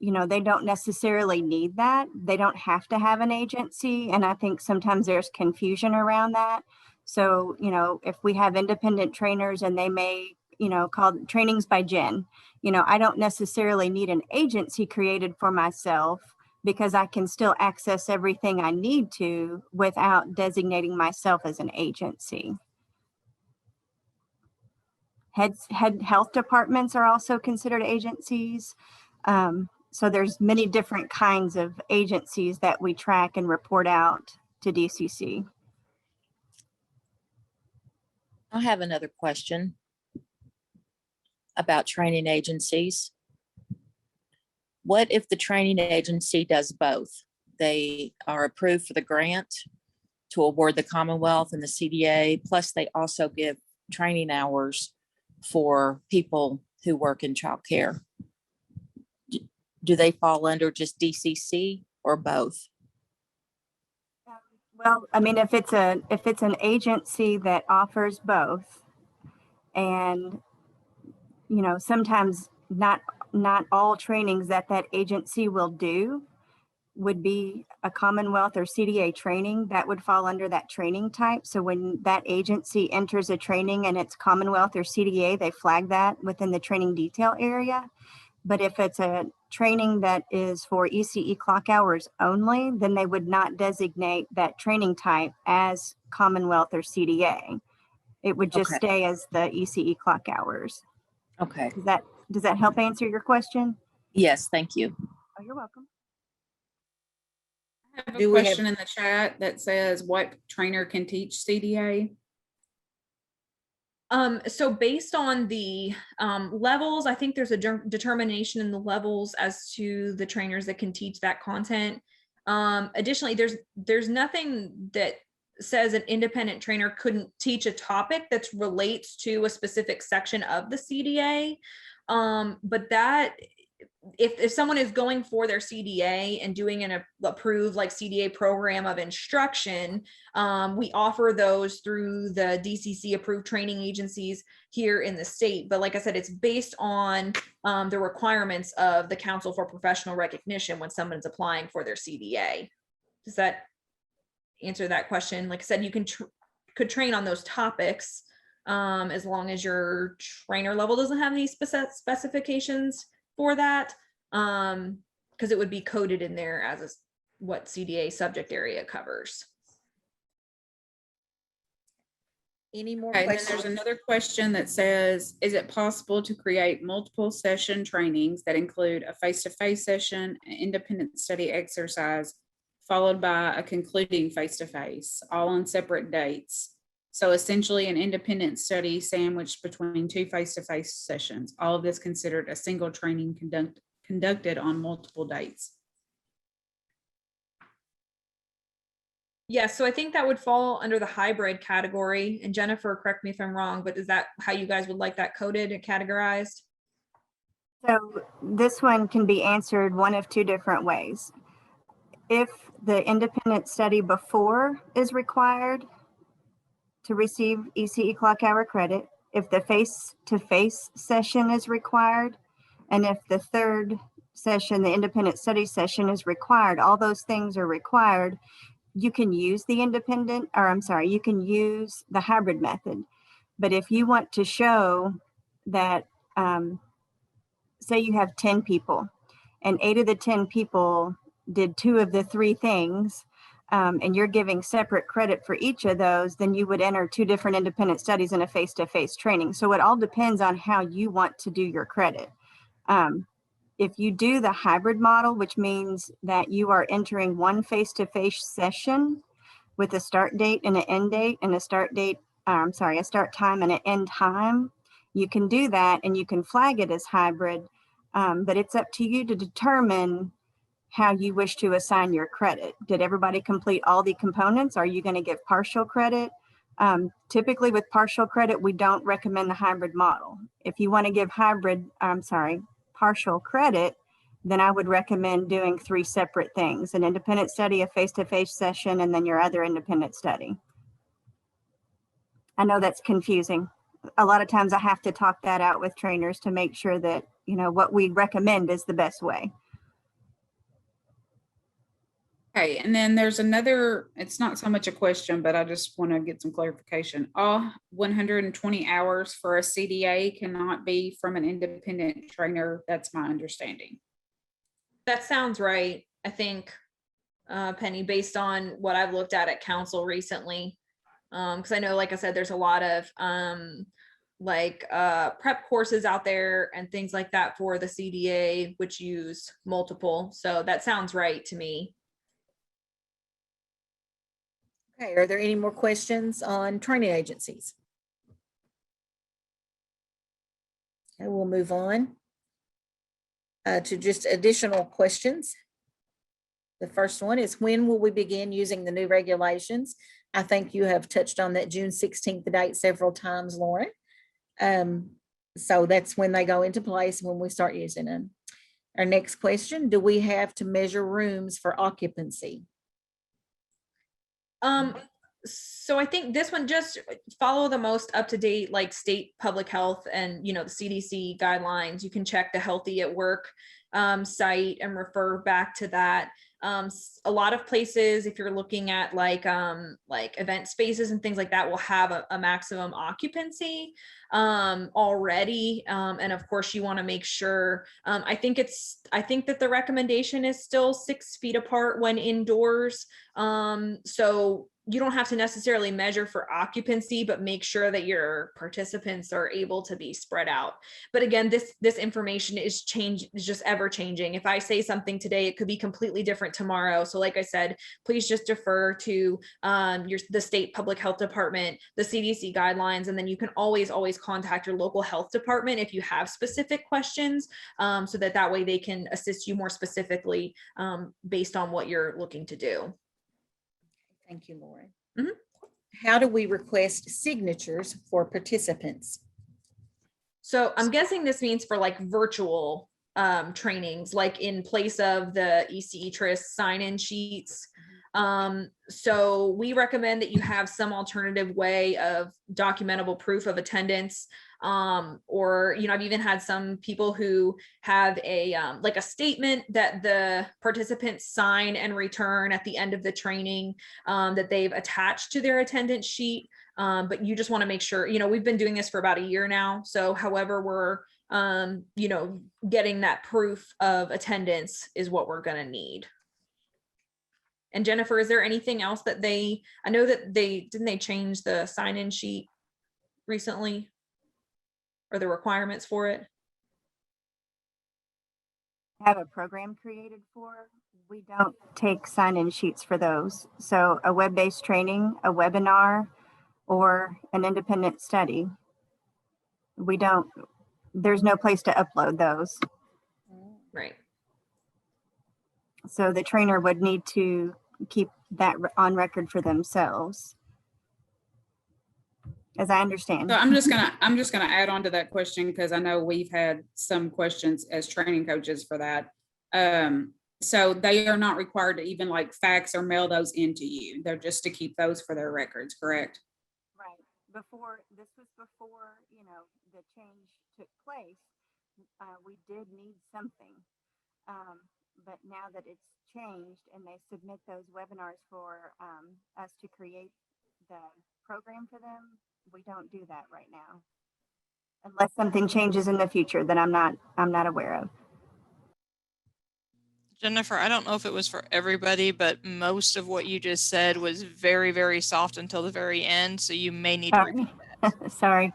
you know, they don't necessarily need that. They don't have to have an agency. And I think sometimes there's confusion around that. So, you know, if we have independent trainers and they may, you know, call trainings by Jen, you know, I don't necessarily need an agency created for myself because I can still access everything I need to without designating myself as an agency. Health departments are also considered agencies. So there's many different kinds of agencies that we track and report out to DCC. I have another question about training agencies. What if the training agency does both? They are approved for the grant to award the Commonwealth and the CDA, plus they also give training hours for people who work in childcare. Do they fall under just DCC or both? Well, I mean, if it's an agency that offers both, and you know, sometimes not all trainings that agency will do would be a Commonwealth or CDA training, that would fall under that training type. So when that agency enters a training and it's Commonwealth or CDA, they flag that within the training detail area. But if it's a training that is for ECE clock hours only, then they would not designate that training type as Commonwealth or CDA. It would just stay as the ECE clock hours. Okay. Does that help answer your question? Yes, thank you. Oh, you're welcome. I have a Do we have- question in the chat that says what trainer can teach CDA? So based on the levels, I think there's a determination in the levels as to the trainers that can teach that content. Additionally, there's nothing that says an independent trainer couldn't teach a topic that relates to a specific section of the CDA. But that if someone is going for their CDA and doing an approved like CDA program of instruction, we offer those through the DCC approved training agencies here in the state. But like I said, it's based on the requirements of the Council for Professional Recognition when someone's applying for their CDA. Does that answer that question? Like I said, you could train on those topics as long as your trainer level doesn't have any specifications for that, because it would be coded in there as what CDA subject area covers. Any more Okay, then questions? there's another question that says, is it possible to create multiple session trainings that include a face-to-face session, an independent study exercise, followed by a concluding face-to-face, all on separate dates? So essentially an independent study sandwiched between two face-to-face sessions, all of this considered a single training conducted on multiple dates. Yeah, so I think that would fall under the hybrid category. And Jennifer, correct me if I'm wrong, but is that how you guys would like that coded and categorized? So this one can be answered one of two different ways. If the independent study before is required to receive ECE clock hour credit, if the face-to-face session is required, and if the third session, the independent study session is required, all those things are required, you can use the you can use the hybrid method. But if you want to show that, say you have 10 people and 8 of the 10 people did 2 of the 3 things, and you're giving separate credit for each of those, then you would enter 2 different independent studies in a face-to-face training. So it all depends on how you want to do your credit. If you do the hybrid model, which means that you are entering one face-to-face session with a start date and an end date and a start time and an end time, you can do that and you can flag it as hybrid, but it's up to you to determine how you wish to assign your credit. Did everybody complete all the components? Are you going to give partial credit? Typically with partial credit, we don't recommend the hybrid model. If you want to give partial credit, then I would recommend doing 3 separate things: an independent study, a face-to-face session, and then your other independent study. I know that's confusing. A lot of times I have to talk that out with trainers to make sure that, you know, what we recommend is the best way. Okay, and then there's another, it's not so much a question, but I just want to get some clarification. All 120 hours for a CDA cannot be from an independent trainer. That's my understanding. That sounds right, I think, Penny, based on what I've looked at council recently. Because I know, like I said, there's a lot of prep courses out there and things like that for the CDA, which use multiple. So that sounds right to me. Okay, are there any more questions on training agencies? Okay, we'll move on to just additional questions. The first one is, when will we begin using the new regulations? I think you have touched on that June 16th date several times, Lauren. So that's when they go into place, when we start using them. Our next question, do we have to measure rooms for occupancy? So I think this one, just follow the most up-to-date like state public health and, you know, the CDC guidelines. You can check the Healthy at Work site and refer back to that. A lot of places, if you're looking at like event spaces and things like that, will have a maximum occupancy already. And of course you want to make sure, I think that the recommendation is still 6 feet apart when indoors. So you don't have to necessarily measure for occupancy, but make sure that your participants are able to be spread out. But again, this information is just ever changing. If I say something today, it could be completely different tomorrow. So like I said, please just defer to the state public health department, the CDC guidelines, and then you can always contact your local health department if you have specific questions, so that way they can assist you more specifically based on what you're looking to do. Thank you, Lauren. Mhm. How do we request signatures for participants? So I'm guessing this means for like virtual trainings, like in place of the ECETRIS sign-in sheets. So we recommend that you have some alternative way of documentable proof of attendance. Or, I've even had some people who have a like a statement that the participants sign and return at the end of the training that they've attached to their attendance sheet. But you just want to make sure, we've been doing this for about a year now. So however we're, getting that proof of attendance is what we're going to need. And Jennifer, is there anything else that I know that didn't they change the sign-in sheet recently? Or the requirements for it? Have a program created for. We don't take sign-in sheets for those. So a web-based training, a webinar, or an independent study. There's no place to upload those. Right. So the trainer would need to keep that on record for themselves, as I understand. So I'm just gonna add on to that question, because I know we've had some questions as training coaches for that. So they are not required to even like fax or mail those into you. They're just to keep those for their records, correct? Right. This was before, the change took place. We did need something. But now that it's changed and they submit those webinars for us to create the program for them, we don't do that right now. Unless something changes in the future that I'm not aware of. Jennifer, I don't know if it was for everybody, but most of what you just said was very, very soft until the very end. So you may need to repeat that. Sorry.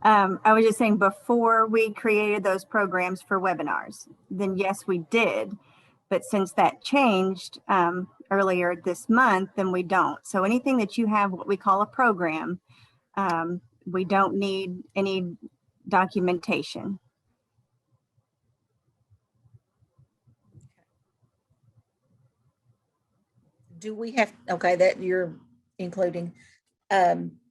I was just saying, before we created those programs for webinars, then yes, we did. But since that changed earlier this month, then we don't. So anything that you have what we call a program, we don't need any documentation. Do we have, okay, that you're including,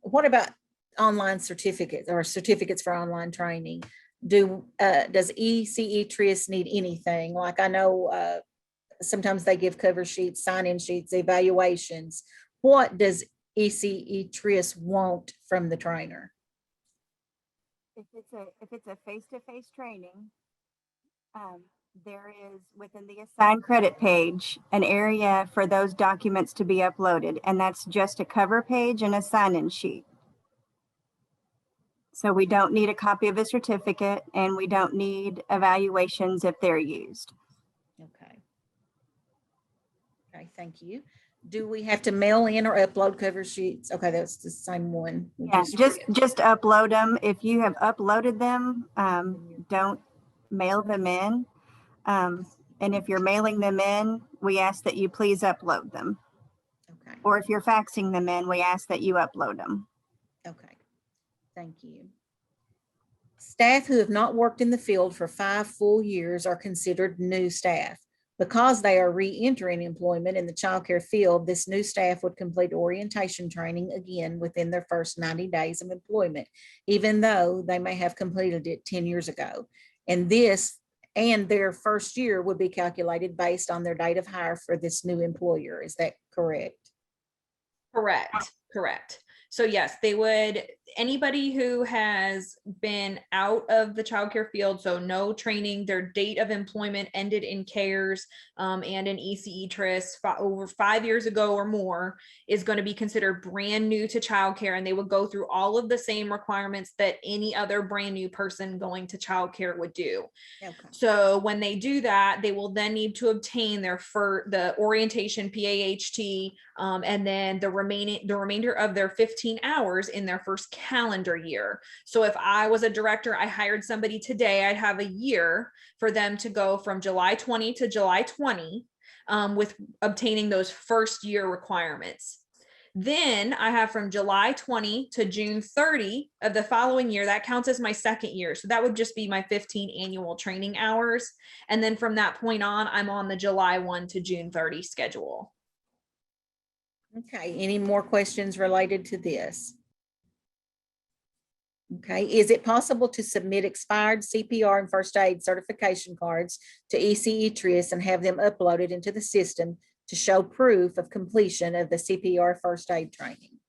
what about online certificates or certificates for online training? Does ECETRIS need anything? Like I know sometimes they give cover sheets, sign-in sheets, evaluations. What does ECETRIS want from the trainer? If it's a face-to-face training, there is within the assigned credit page an area for those documents to be uploaded, and that's just a cover page and a sign-in sheet. So we don't need a copy of a certificate, and we don't need evaluations if they're used. Okay. Okay, thank you. Do we have to mail in or upload cover sheets? Okay, that's the same one. Yeah, just upload them. If you have uploaded them, don't mail them in. And if you're mailing them in, we ask that you please upload them. Okay. Or if you're faxing them in, we ask that you upload them. Okay, thank you. Staff who have not worked in the field for 5 full years are considered new staff. Because they are re-entering employment in the childcare field, this new staff would complete orientation training again within their first 90 days of employment, even though they may have completed it 10 years ago. And their first year would be calculated based on their date of hire for this new employer. Is that correct? Correct. So yes, they would, anybody who has been out of the childcare field, so no training, their date of employment ended in CARES and in ECE TRIS over 5 years ago or more, is going to be considered brand new to childcare, and they would go through all of the same requirements that any other brand new person going to childcare would do. Okay. So when they do that, they will then need to obtain the orientation PAHT, and then the remainder of their 15 hours in their first calendar year. So if I was a director, I hired somebody today, I'd have a year for them to go from July 20 to July 20 with obtaining those first year requirements. Then I have from July 20 to June 30 of the following year. That counts as my second year. So that would just be my 15 annual training hours. And then from that point on, I'm on the July 1 to June 30 schedule. Okay, any more questions related to this? Okay, is it possible to submit expired CPR and first aid certification cards to ECE TRIS and have them uploaded into the system to show proof of completion of the CPR first aid training?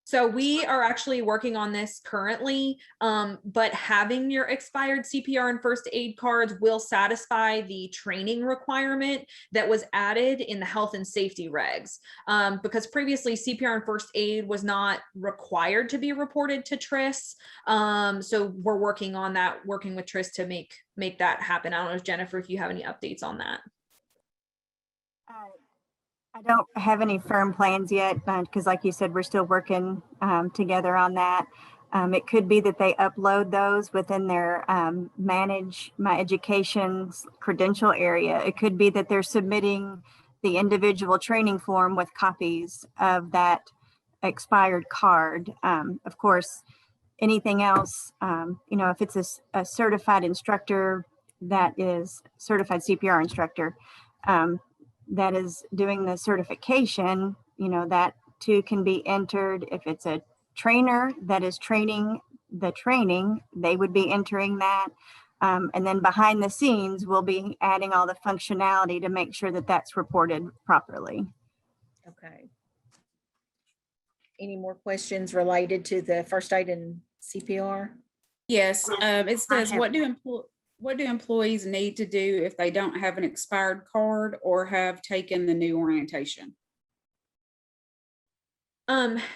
So we are actually working on this currently, but having your expired CPR and first aid cards will satisfy the training requirement that was added in the health and safety regs. Because previously CPR and first aid was not required to be reported to TRIS. So we're working on that, working with TRIS to make that happen. I don't know, Jennifer, if you have any updates on that. I don't have any firm plans yet, because like you said, we're still working together on that. It could be that they upload those within their Manage My Education's credential area. It could be that they're submitting the individual training form with copies of that expired card. Of course, anything else, if it's a certified instructor that is certified CPR instructor, that is doing the certification, that too can be entered. If it's a trainer that is training the training, they would be entering that. And then behind the scenes, we'll be adding all the functionality to make sure that that's reported properly. Okay. Any more questions related to the first aid and CPR? Yes, it says, what do employees need to do if they don't have an expired card or have taken the new orientation?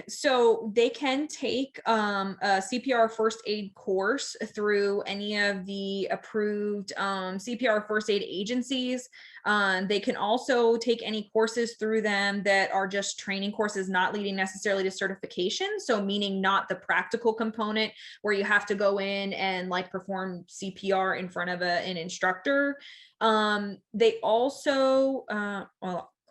So they can take a CPR first aid course through any of the approved CPR first aid agencies. They can also take any courses through them that are just training courses, not leading necessarily to certification. So meaning not the practical component where you have to go in and like perform CPR in front of an instructor. They also,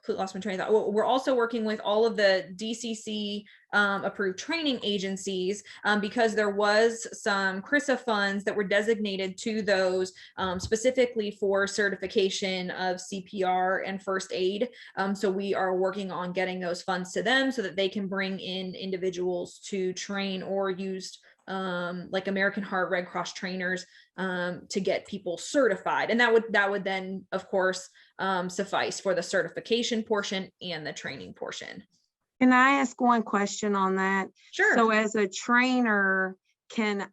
lost my train of thought. We're also working with all of the DCC approved training agencies because there was some CRRSA funds that were designated to those specifically for certification of CPR and first aid. So we are working on getting those funds to them so that they can bring in individuals to train or use like American Heart, Red Cross trainers to get people certified. And that would then, of course, suffice for the certification portion and the training portion. Can I ask one question on that? Sure. So as a trainer, can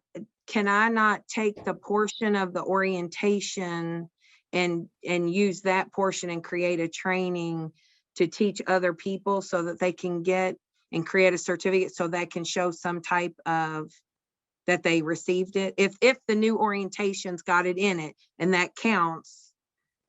I not take the portion of the orientation and use that portion and create a training to teach other people so that they can get and create a certificate so that can show some type of that they received it? If the new orientations got it in it and that counts,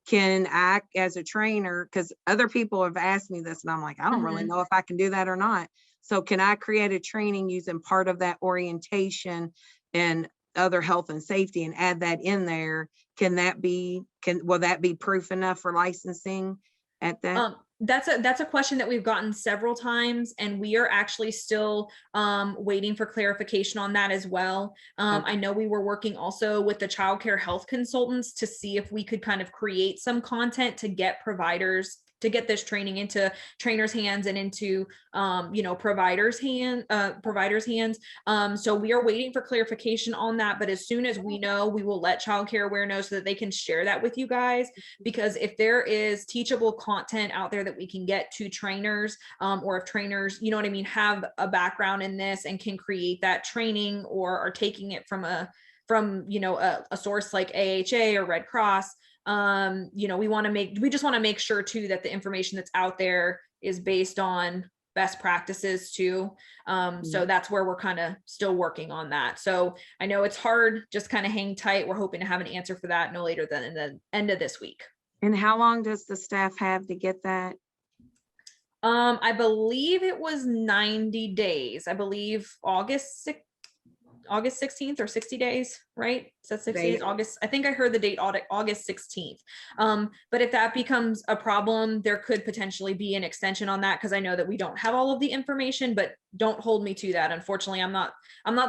can I, as a trainer, because other people have asked me this and I'm like, I don't really know if I can do that or not. So can I create a training using part of that orientation and other health and safety and add that in there? Will that be proof enough for licensing at that? That's a question that we've gotten several times, and we are actually still waiting for clarification on that as well. I know we were working also with the childcare health consultants to see if we could kind of create some content to get providers get this training into trainers' hands and into providers' hands. So we are waiting for clarification on that. But as soon as we know, we will let Child Care Aware know so that they can share that with you guys. Because if there is teachable content out there that we can get to trainers, or if trainers, have a background in this and can create that training or are taking it from a source like AHA or Red Cross, we just want to make sure too that the information that's out there is based on best practices too. So that's where we're kind of still working on that. So I know it's hard, just kind of hang tight. We're hoping to have an answer for that no later than in the end of this week. And how long does the staff have to get that? I believe it was 90 days. I believe August 16th or 60 days, right? So 60 days, August. I think I heard the date August 16th. But if that becomes a problem, there could potentially be an extension on that, because I know that we don't have all of the information, but don't hold me to that. Unfortunately, I'm not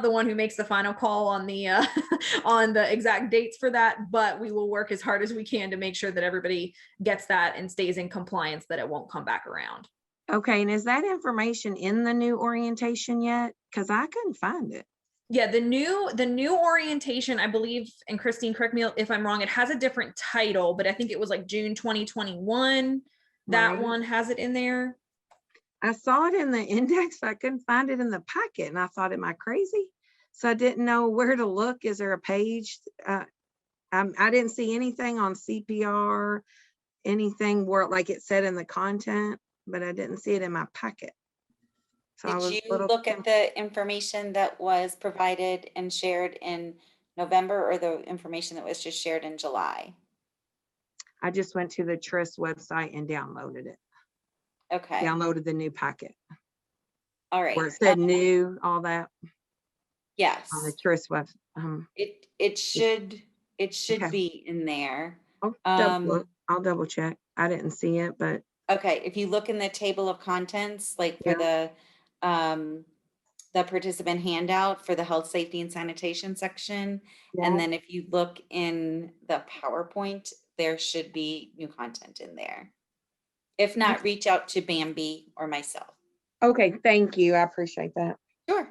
the one who makes the final call on the on the exact dates for that, but we will work as hard as we can to make sure that everybody gets that and stays in compliance, that it won't come back around. Okay, and is that information in the new orientation yet? Because I couldn't find it. Yeah, the new orientation, I believe, and Christine, correct me if I'm wrong, it has a different title, but I think it was like June 2021. That Right. one has it in there. I saw it in the index, but I couldn't find it in the packet, and I thought, am I crazy? So I didn't know where to look. Is there a page? I didn't see anything on CPR, anything where like it said in the content, but I didn't see it in my packet. So I was Did a you little look at the information that was provided and shared in November, or the information that was just shared in July? I just went to the TRIS website and downloaded it. Okay, Downloaded the new packet all right. where it said new, all that Yes, on the TRIS web. it should Okay. be in there. I'll double check. I didn't see it, but Okay, if you look in the table of contents, like for the participant handout for the health, safety, and sanitation section, yeah. and then if you look in the PowerPoint, there should be new content in there. If not, reach out to Bambi or myself. Okay, thank you. I appreciate that. Sure.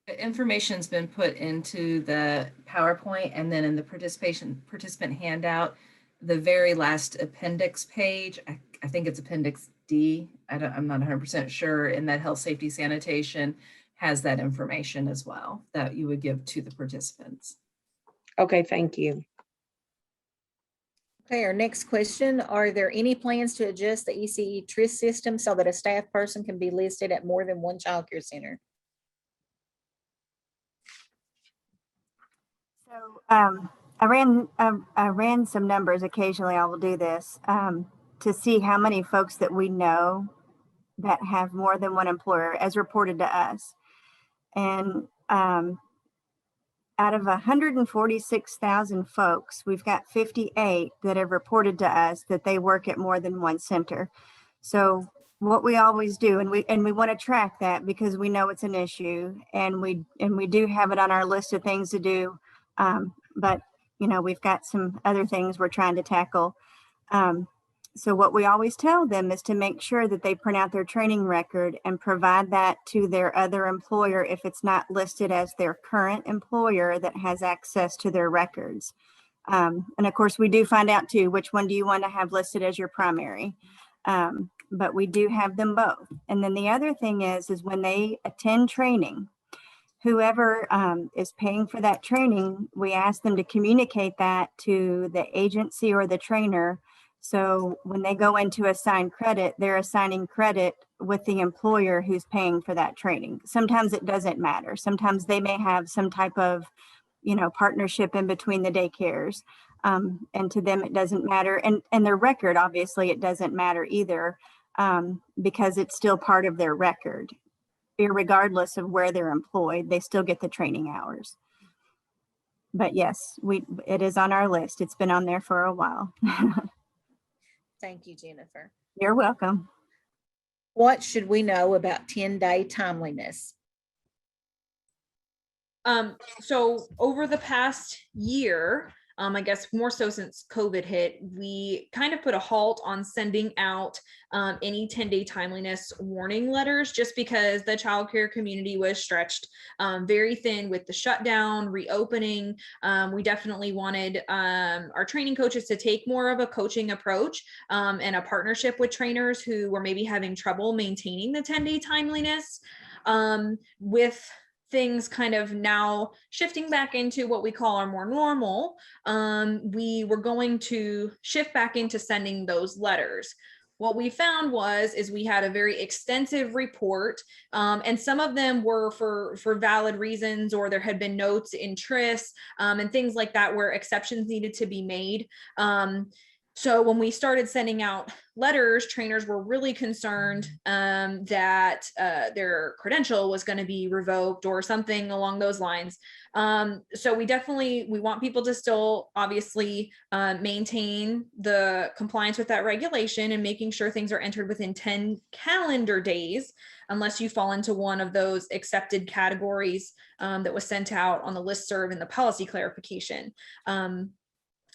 The information's been put into the PowerPoint, and then in the participant handout, the very last appendix page, I think it's Appendix D. I'm not 100% sure. In that health, safety, sanitation has that information as well that you would give to the participants. Okay, thank you. Okay, our next question, are there any plans to adjust the ECE TRIS system so that a staff person can be listed at more than one child care center? So I ran some numbers. Occasionally I will do this to see how many folks that we know that have more than one employer as reported to us. And out of 146,000 folks, we've got 58 that have reported to us that they work at more than one center. So what we always do, and we want to track that because we know it's an issue, and we do have it on our list of things to do. But we've got some other things we're trying to tackle. So what we always tell them is to make sure that they print out their training record and provide that to their other employer if it's not listed as their current employer that has access to their records. And of course, we do find out too, which one do you want to have listed as your primary? But we do have them both. And then the other thing is when they attend training, whoever is paying for that training, we ask them to communicate that to the agency or the trainer. So when they go in to assign credit, they're assigning credit with the employer who's paying for that training. Sometimes it doesn't matter. Sometimes they may have some type of, partnership in between the daycares. And to them, it doesn't matter. And their record, obviously, it doesn't matter either because it's still part of their record. Irregardless of where they're employed, they still get the training hours. But yes, it is on our list. It's been on there for a while. Thank you, Jennifer. You're welcome. What should we know about 10-day timeliness? So over the past year, I guess more so since COVID hit, we kind of put a halt on sending out any 10-day timeliness warning letters, just because the childcare community was stretched very thin with the shutdown, reopening. We definitely wanted our training coaches to take more of a coaching approach and a partnership with trainers who were maybe having trouble maintaining the 10-day timeliness. With things kind of now shifting back into what we call our more normal, we were going to shift back into sending those letters. What we found is we had a very extensive report, and some of them were for valid reasons, or there had been notes in TRIS and things like that where exceptions needed to be made. So when we started sending out letters, trainers were really concerned that their credential was going to be revoked or something along those lines. So we want people to still obviously maintain the compliance with that regulation and making sure things are entered within 10 calendar days, unless you fall into one of those accepted categories that was sent out on the listserv in the policy clarification.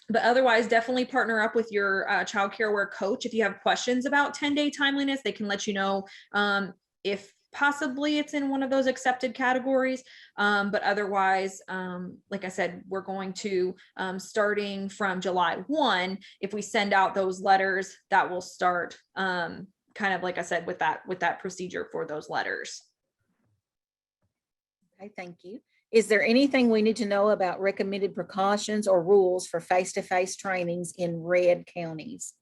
But otherwise, definitely partner up with your child care aware coach. If you have questions about 10-day timeliness, they can let you know if possibly it's in one of those accepted categories. But otherwise, like I said, we're going to, starting from July 1, if we send out those letters, that will start kind of, like I said, with that procedure for those letters. Okay, thank you. Is there anything we need to know about recommended precautions or rules for face-to-face trainings in red counties?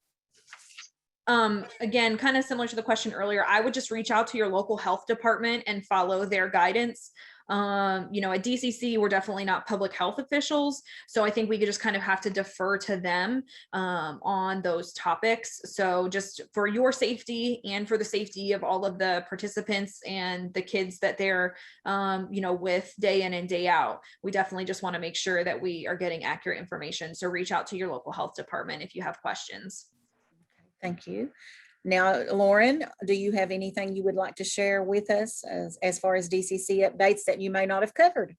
Again, kind of similar to the question earlier, I would just reach out to your local health department and follow their guidance. At DCC, we're definitely not public health officials, so I think we could just kind of have to defer to them on those topics. So just for your safety and for the safety of all of the participants and the kids that they're, with day in and day out, we definitely just want to make sure that we are getting accurate information. So reach out to your local health department if you have questions. Thank you. Now, Lauren, do you have anything you would like to share with us as far as DCC updates that you may not have covered?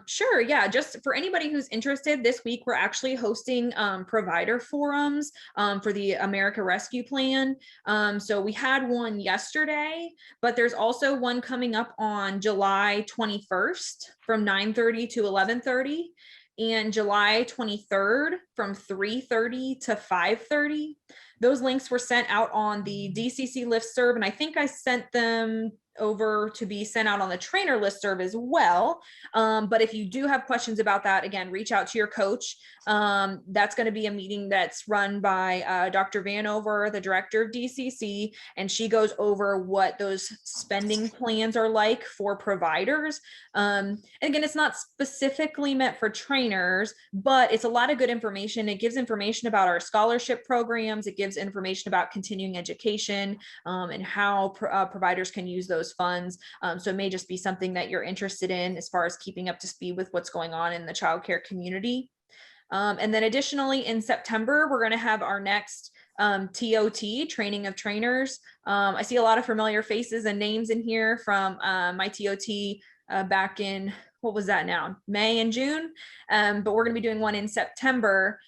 Sure. Yeah. Just for anybody who's interested, this week we're actually hosting provider forums for the America Rescue Plan. So we had one yesterday, but there's also one coming up on July 21st from 9:30 to 11:30. And July 23rd from 3:30 to 5:30. Those links were sent out on the DCC listserv, and I think I sent them over to be sent out on the trainer listserv as well. But if you do have questions about that, again, reach out to your coach. That's going to be a meeting that's run by Dr. Vanover, the director of DCC, and she goes over what those spending plans are like for providers. And again, it's not specifically meant for trainers, but it's a lot of good information. It gives information about our scholarship programs. It gives information about continuing education and how providers can use those funds. So it may just be something that you're interested in as far as keeping up to speed with what's going on in the childcare community. And then additionally, in September, we're going to have our next TOT, training of trainers. I see a lot of familiar faces and names in here from my TOT back in, what was that now? May and June. But we're going to be doing one in September.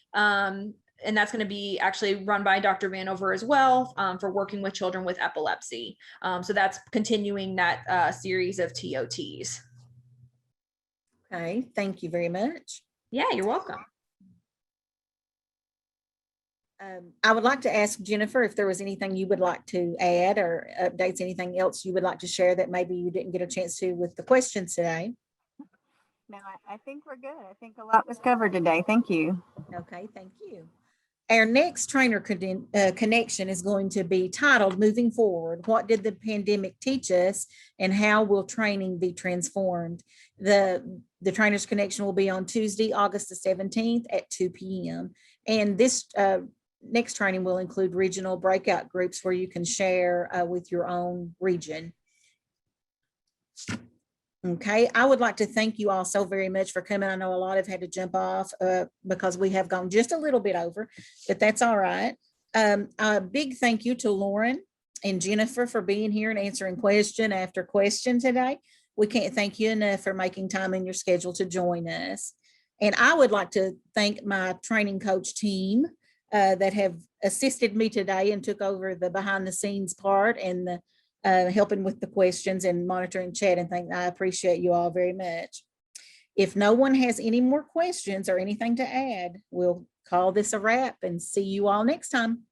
And that's going to be actually run by Dr. Vanover as well for working with children with epilepsy. So that's continuing that series of TOTs. Okay, thank you very much. Yeah, you're welcome. I would like to ask Jennifer if there was anything you would like to add or updates, anything else you would like to share that maybe you didn't get a chance to with the questions today. No, I think we're good. I think a lot was covered today. Thank you. Okay, thank you. Our next trainer connection is going to be titled Moving Forward, What Did the Pandemic Teach Us and How Will Training Be Transformed? The trainers connection will be on Tuesday, August the 17th at 2 p.m. And this next training will include regional breakout groups where you can share with your own region. Okay, I would like to thank you all so very much for coming. I know a lot have had to jump off because we have gone just a little bit over, but that's all right. A big thank you to Lauren and Jennifer for being here and answering question after question today. We can't thank you enough for making time in your schedule to join us. And I would like to thank my training coach team that have assisted me today and took over the behind the scenes part and the helping with the questions and monitoring chat and things. I appreciate you all very much. If no one has any more questions or anything to add, we'll call this a wrap and see you all next time.